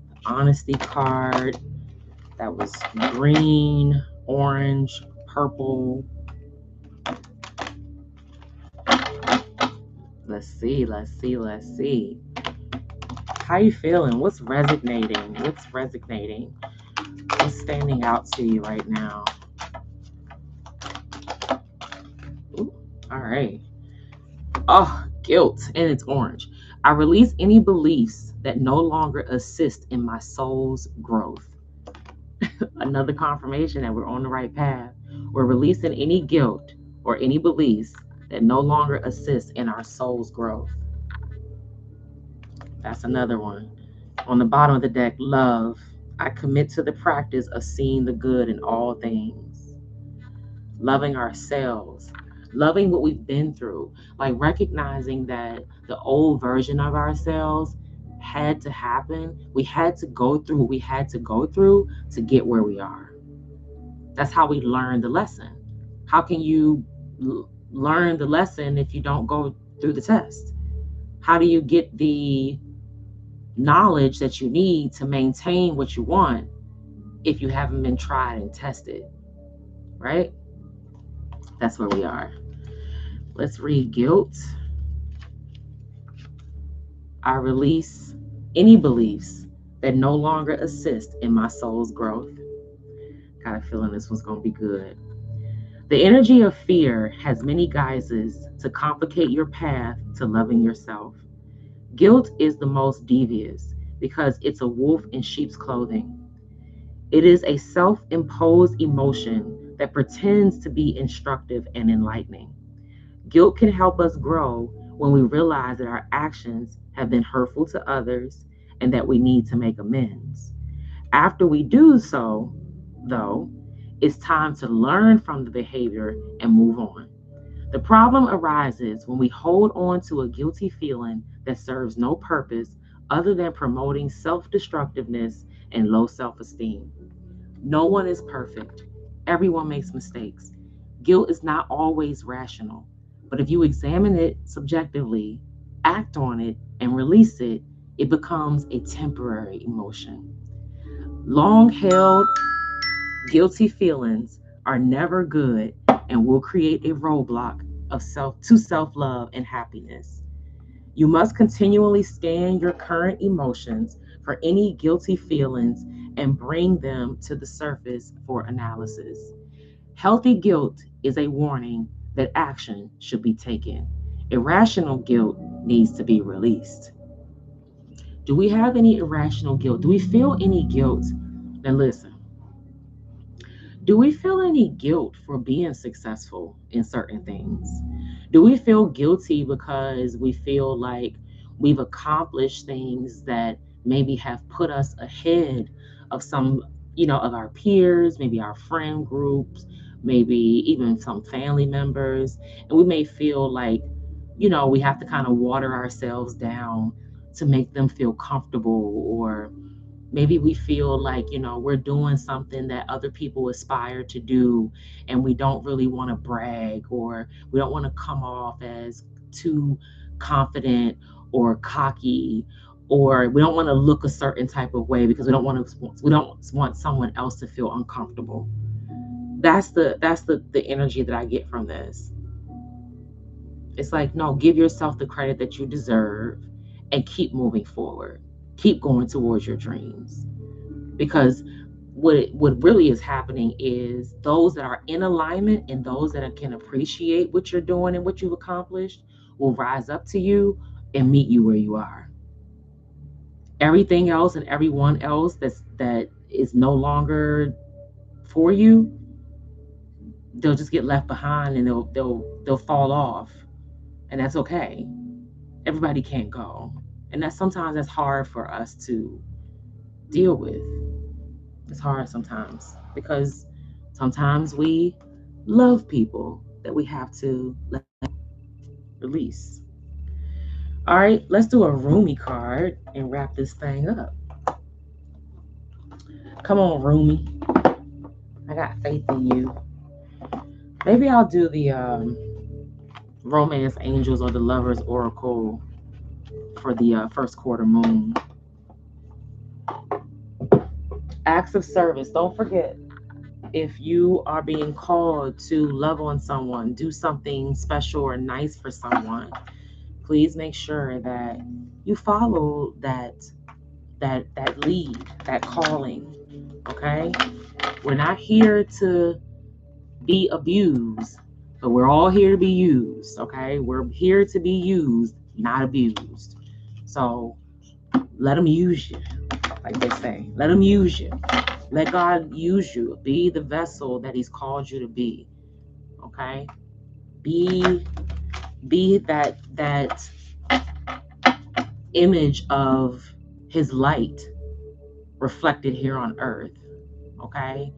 Speaker 1: the honesty card. That was green, orange, purple. Let's see. How you feeling? What's resonating? What's standing out to you right now? Ooh, all right. Oh, guilt, and it's orange. I release any beliefs that no longer assist in my soul's growth. Another confirmation that we're on the right path. We're releasing any guilt or any beliefs that no longer assist in our soul's growth. That's another one. On the bottom of the deck, love. I commit to the practice of seeing the good in all things. Loving ourselves, loving what we've been through, like recognizing that the old version of ourselves had to happen. We had to go through what we had to go through to get where we are. That's how we learn the lesson. How can you learn the lesson if you don't go through the test? How do you get the knowledge that you need to maintain what you want if you haven't been tried and tested? Right? That's where we are. Let's read guilt. I release any beliefs that no longer assist in my soul's growth. Got a feeling this one's going to be good. The energy of fear has many guises to complicate your path to loving yourself. Guilt is the most devious because it's a wolf in sheep's clothing. It is a self-imposed emotion that pretends to be instructive and enlightening. Guilt can help us grow when we realize that our actions have been hurtful to others and that we need to make amends. After we do so, though, it's time to learn from the behavior and move on. The problem arises when we hold on to a guilty feeling that serves no purpose other than promoting self-destructiveness and low self-esteem. No one is perfect. Everyone makes mistakes. Guilt is not always rational, but if you examine it subjectively, act on it, and release it, it becomes a temporary emotion. Long-held guilty feelings are never good and will create a roadblock of self-love and happiness. You must continually scan your current emotions for any guilty feelings and bring them to the surface for analysis. Healthy guilt is a warning that action should be taken. Irrational guilt needs to be released. Do we have any irrational guilt? Do we feel any guilt? Then listen. Do we feel any guilt for being successful in certain things? Do we feel guilty because we feel like we've accomplished things that maybe have put us ahead of some, of our peers, maybe our friend groups, maybe even some family members? And we may feel like, we have to kind of water ourselves down to make them feel comfortable or Maybe we feel like, we're doing something that other people aspire to do, and we don't really want to brag, or we don't want to come off as too confident or cocky, or we don't want to look a certain type of way because we don't want someone else to feel uncomfortable. That's the energy that I get from this. It's like, no, give yourself the credit that you deserve and keep moving forward. Keep going towards your dreams. Because what really is happening is those that are in alignment and those that can appreciate what you're doing and what you've accomplished will rise up to you and meet you where you are. Everything else and everyone else that is no longer for you, they'll just get left behind, and they'll fall off, and that's okay. Everybody can't go, and that's hard for us to deal with. It's hard sometimes because sometimes we love people that we have to let release. All right, let's do a Rumi card and wrap this thing up. Come on, Rumi. I got faith in you. Maybe I'll do the Romance Angels or the Lovers Oracle for the first quarter moon. Acts of service. Don't forget, if you are being called to love on someone, do something special or nice for someone, please make sure that you follow that lead, that calling. Okay? We're not here to be abused, but we're all here to be used. Okay? We're here to be used, not abused. So let them use you, like they say. Let them use you. Let God use you. Be the vessel that He's called you to be. Okay? Be that image of His light reflected here on earth. Okay?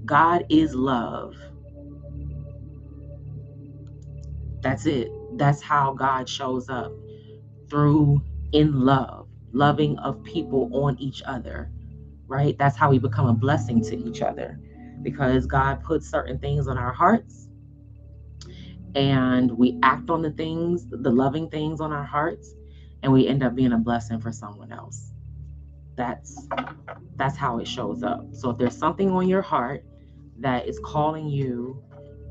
Speaker 1: God is love. That's it. That's how God shows up, through in love, loving of people on each other, right? That's how we become a blessing to each other, because God puts certain things on our hearts and we act on the things, the loving things on our hearts, and we end up being a blessing for someone else. That's how it shows up. So if there's something on your heart that is calling you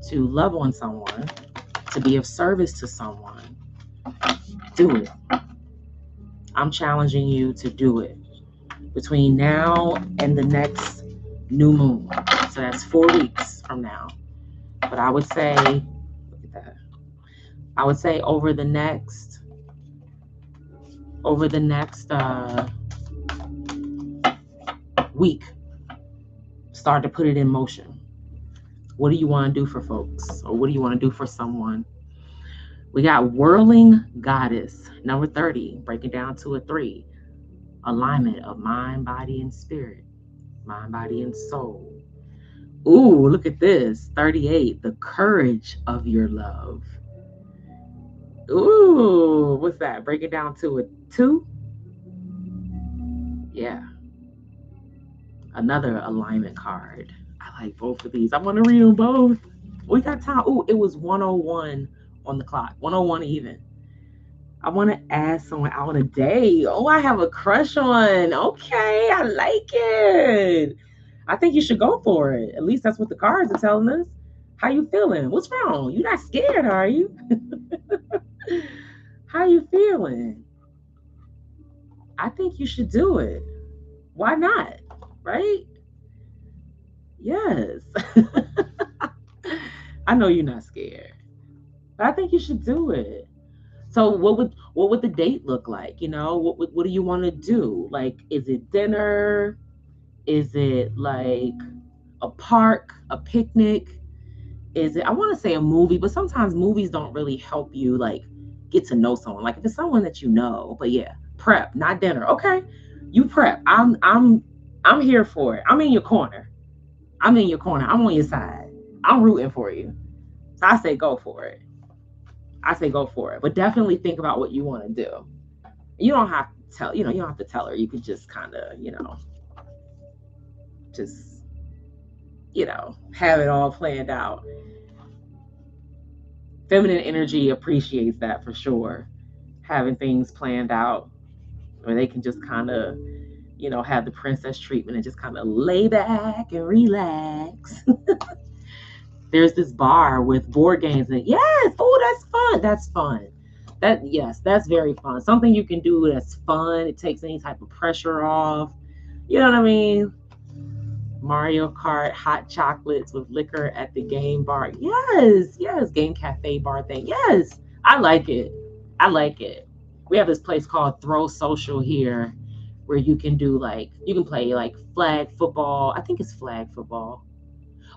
Speaker 1: to love on someone, to be of service to someone, do it. I'm challenging you to do it between now and the next new moon. So that's 4 weeks from now. But I would say, look at that. I would say over the next week, start to put it in motion. What do you want to do for folks? Or what do you want to do for someone? We got Whirling Goddess, number 30, breaking down to a 3. Alignment of mind, body, and spirit. Mind, body, and soul. Ooh, look at this. 38, the courage of your love. Ooh, what's that? Break it down to a 2. Yeah. Another alignment card. I like both of these. I want to read them both. We got time. Ooh, it was 101 on the clock. 101 even. I want to ask someone out on a date. Oh, I have a crush on. Okay, I like it. I think you should go for it. At least that's what the cards are telling us. How you feeling? What's wrong? You're not scared, are you? How you feeling? I think you should do it. Why not? Right? Yes. I know you're not scared, but I think you should do it. So what would the date look like? What do you want to do? Like, is it dinner? Is it like a park, a picnic? Is it, I want to say a movie, but sometimes movies don't really help you like get to know someone. Like if it's someone that you know, but yeah, prep, not dinner. Okay. You prep. I'm here for it. I'm in your corner. I'm on your side. I'm rooting for you. So I say go for it. But definitely think about what you want to do. You don't have tell, you don't have to tell her. You could just kind of, just, have it all planned out. Feminine energy appreciates that for sure. Having things planned out where they can just kind of, have the princess treatment and just kind of lay back and relax. There's this bar with board games and yes, oh, that's fun. That's fun. Yes, that's very fun. Something you can do that's fun. It takes any type of pressure off. You know what I mean? Mario Kart, hot chocolates with liquor at the game bar. Yes, game cafe bar thing. Yes, I like it. I like it. We have this place called Throw Social here where you can play like flag football. I think it's flag football.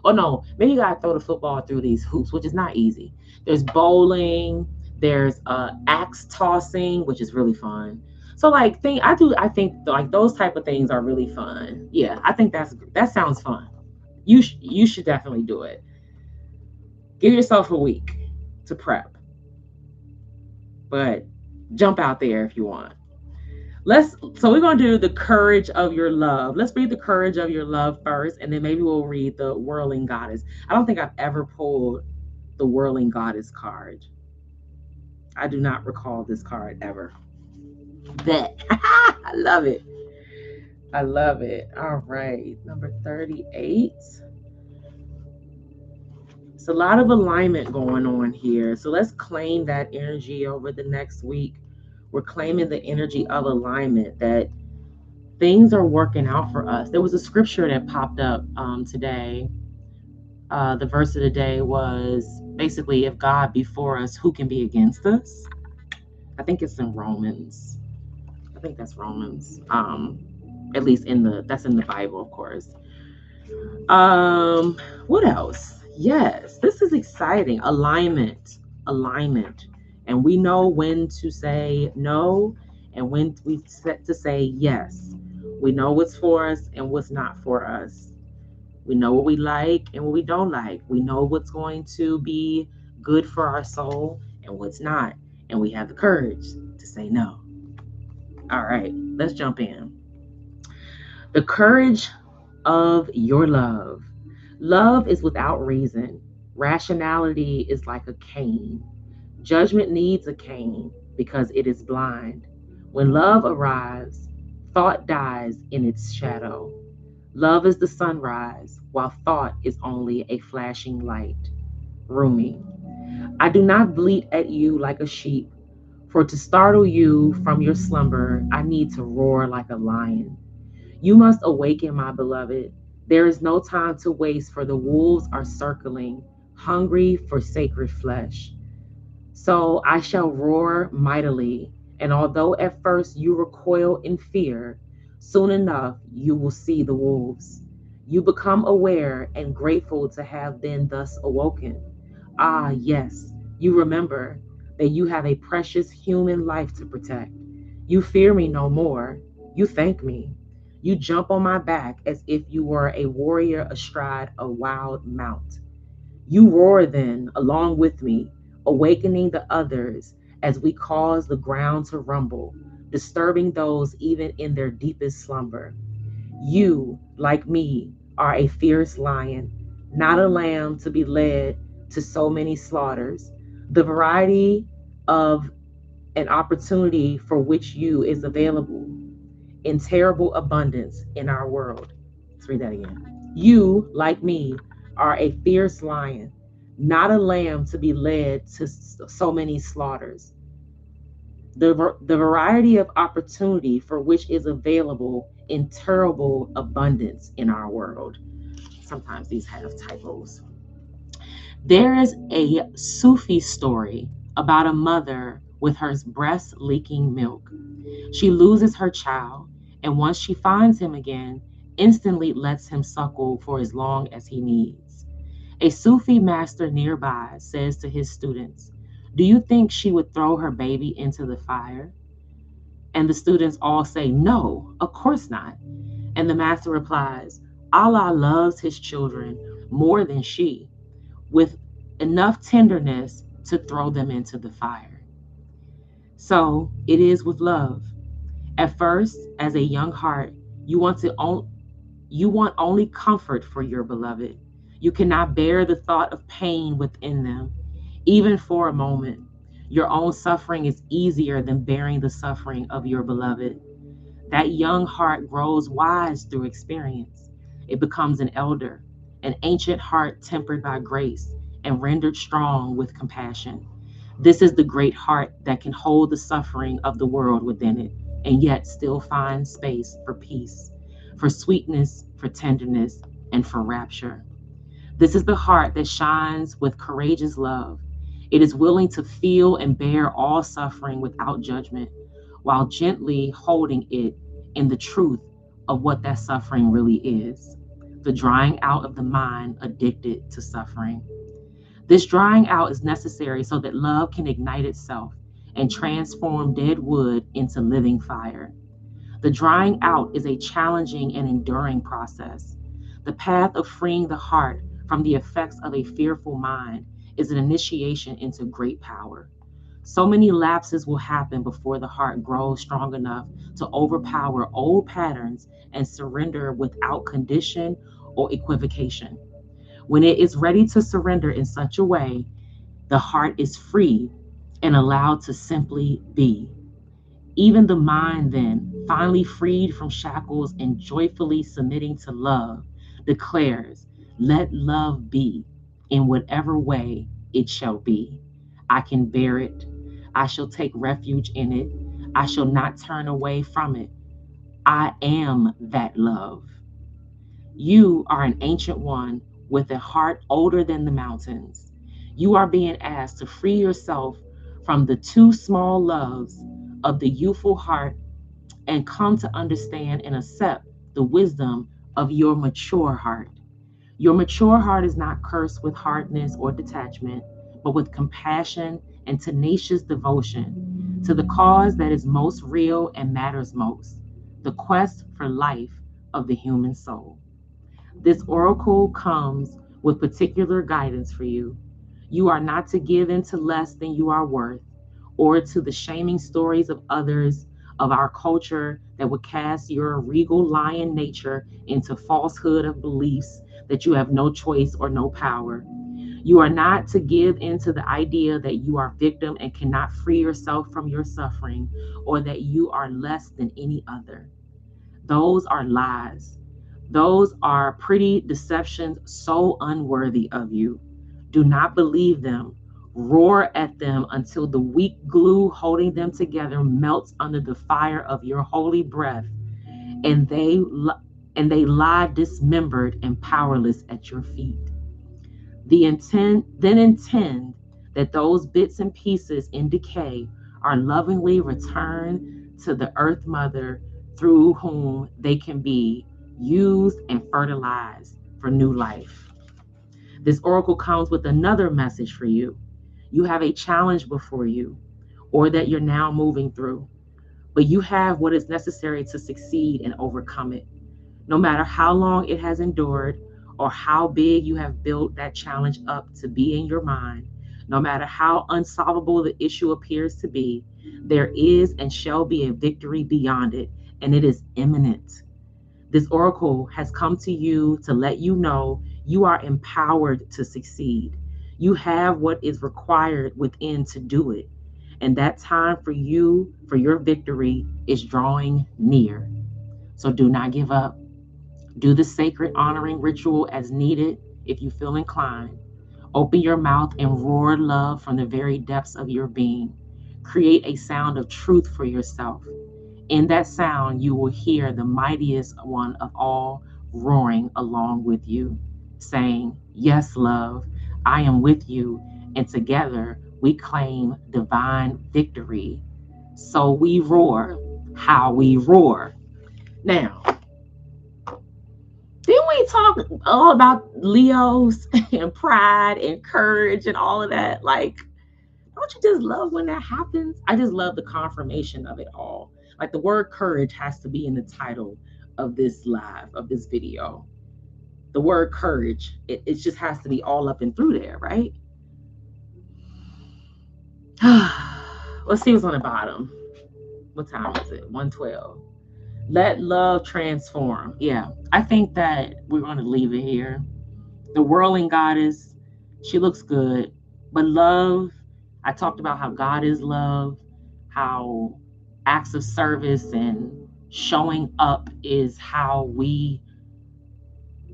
Speaker 1: Oh no, maybe you gotta throw the football through these hoops, which is not easy. There's bowling, there's axe tossing, which is really fun. So I think like those type of things are really fun. Yeah, I think that sounds fun. You should definitely do it. Give yourself a week to prep, but jump out there if you want. So we're gonna do the courage of your love. Let's read the courage of your love first, and then maybe we'll read the whirling goddess. I don't think I've ever pulled the whirling goddess card. I do not recall this card ever. Bet. I love it. I love it. All right, number 38. It's a lot of alignment going on here. So let's claim that energy over the next week. We're claiming the energy of alignment, that things are working out for us. There was a scripture that popped up today. The verse of the day was basically, if God be for us, who can be against us? I think it's in Romans. I think that's Romans. At least that's in the Bible, of course. What else? Yes, this is exciting. Alignment. And we know when to say no and when we set to say yes. We know what's for us and what's not for us. We know what we like and what we don't like. We know what's going to be good for our soul and what's not. And we have the courage to say no. All right, let's jump in. The courage of your love. Love is without reason. Rationality is like a cane. Judgment needs a cane because it is blind. When love arrives, thought dies in its shadow. Love is the sunrise, while thought is only a flashing light. Rumi. I do not bleat at you like a sheep, for to startle you from your slumber, I need to roar like a lion. You must awaken, my beloved. There is no time to waste, for the wolves are circling, hungry for sacred flesh. So I shall roar mightily, and although at first you recoil in fear, soon enough you will see the wolves. You become aware and grateful to have been thus awoken. Ah, yes, you remember that you have a precious human life to protect. You fear me no more. You thank me. You jump on my back as if you were a warrior astride a wild mount. You roar then, along with me, awakening the others as we cause the ground to rumble, disturbing those even in their deepest slumber. You, like me, are a fierce lion, not a lamb to be led to so many slaughters. The variety of an opportunity for which you is available in terrible abundance in our world. Let's read that again. You, like me, are a fierce lion, not a lamb to be led to so many slaughters. The variety of opportunity for which is available in terrible abundance in our world. Sometimes these have typos. There is a Sufi story about a mother with her breast leaking milk. She loses her child, and once she finds him again, instantly lets him suckle for as long as he needs. A Sufi master nearby says to his students, "Do you think she would throw her baby into the fire?" And the students all say, "No, of course not." And the master replies, "Allah loves his children more than she, with enough tenderness to throw them into the fire." So it is with love. At first, as a young heart, you want to you want only comfort for your beloved. You cannot bear the thought of pain within them, even for a moment. Your own suffering is easier than bearing the suffering of your beloved. That young heart grows wise through experience. It becomes an elder, an ancient heart tempered by grace and rendered strong with compassion. This is the great heart that can hold the suffering of the world within it and yet still find space for peace, for sweetness, for tenderness, and for rapture. This is the heart that shines with courageous love. It is willing to feel and bear all suffering without judgment, while gently holding it in the truth of what that suffering really is, the drying out of the mind addicted to suffering. This drying out is necessary so that love can ignite itself and transform dead wood into living fire. The drying out is a challenging and enduring process. The path of freeing the heart from the effects of a fearful mind is an initiation into great power. So many lapses will happen before the heart grows strong enough to overpower old patterns and surrender without condition or equivocation. When it is ready to surrender in such a way, the heart is free and allowed to simply be. Even the mind, then, finally freed from shackles and joyfully submitting to love, declares, let love be in whatever way it shall be. I can bear it. I shall take refuge in it. I shall not turn away from it. I am that love. You are an ancient one with a heart older than the mountains. You are being asked to free yourself from the too small loves of the youthful heart and come to understand and accept the wisdom of your mature heart. Your mature heart is not cursed with hardness or detachment, but with compassion and tenacious devotion to the cause that is most real and matters most, the quest for life of the human soul. This oracle comes with particular guidance for you. You are not to give in to less than you are worth, or to the shaming stories of others of our culture that would cast your regal lion nature into falsehood of beliefs that you have no choice or no power. You are not to give in to the idea that you are victim and cannot free yourself from your suffering, or that you are less than any other. Those are lies. Those are pretty deceptions so unworthy of you. Do not believe them. Roar at them until the weak glue holding them together melts under the fire of your holy breath, and they lie dismembered and powerless at your feet. Then intend that those bits and pieces in decay are lovingly returned to the earth mother through whom they can be used and fertilized for new life. This oracle comes with another message for you. You have a challenge before you, or that you're now moving through, but you have what is necessary to succeed and overcome it. No matter how long it has endured or how big you have built that challenge up to be in your mind, no matter how unsolvable the issue appears to be, there is and shall be a victory beyond it, and it is imminent. This oracle has come to you to let you know you are empowered to succeed. You have what is required within to do it. And that time for you, for your victory, is drawing near. So do not give up. Do the sacred honoring ritual as needed if you feel inclined. Open your mouth and roar love from the very depths of your being. Create a sound of truth for yourself. In that sound, you will hear the mightiest one of all roaring along with you, saying, yes, love, I am with you, and together we claim divine victory. So we roar, how we roar. Now, didn't we talk all about Leos and pride and courage and all of that? Like, don't you just love when that happens? I just love the confirmation of it all. Like the word courage has to be in the title of this live, of this video. The word courage, it just has to be all up and through there, right? Let's see what's on the bottom. What time is it? 1:12. Let love transform. Yeah, I think that we're going to leave it here. The whirling goddess, she looks good. But love, I talked about how God is love, how acts of service and showing up is how we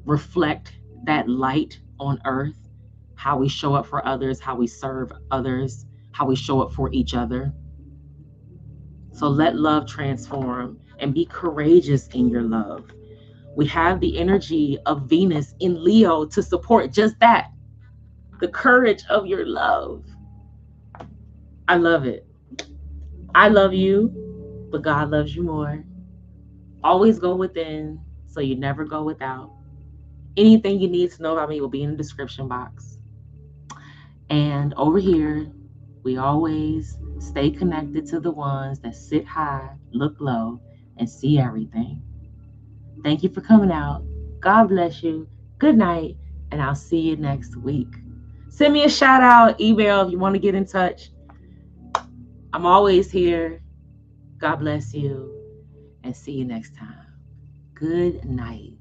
Speaker 1: reflect that light on earth, how we show up for others, how we serve others, how we show up for each other. So let love transform and be courageous in your love. We have the energy of Venus in Leo to support just that, the courage of your love. I love it. I love you, but God loves you more. Always go within so you never go without. Anything you need to know about me will be in the description box. And over here, we always stay connected to the ones that sit high, look low, and see everything. Thank you for coming out. God bless you. Good night, and I'll see you next week. Send me a shout out, email if you want to get in touch. I'm always here. God bless you, and see you next time. Good night.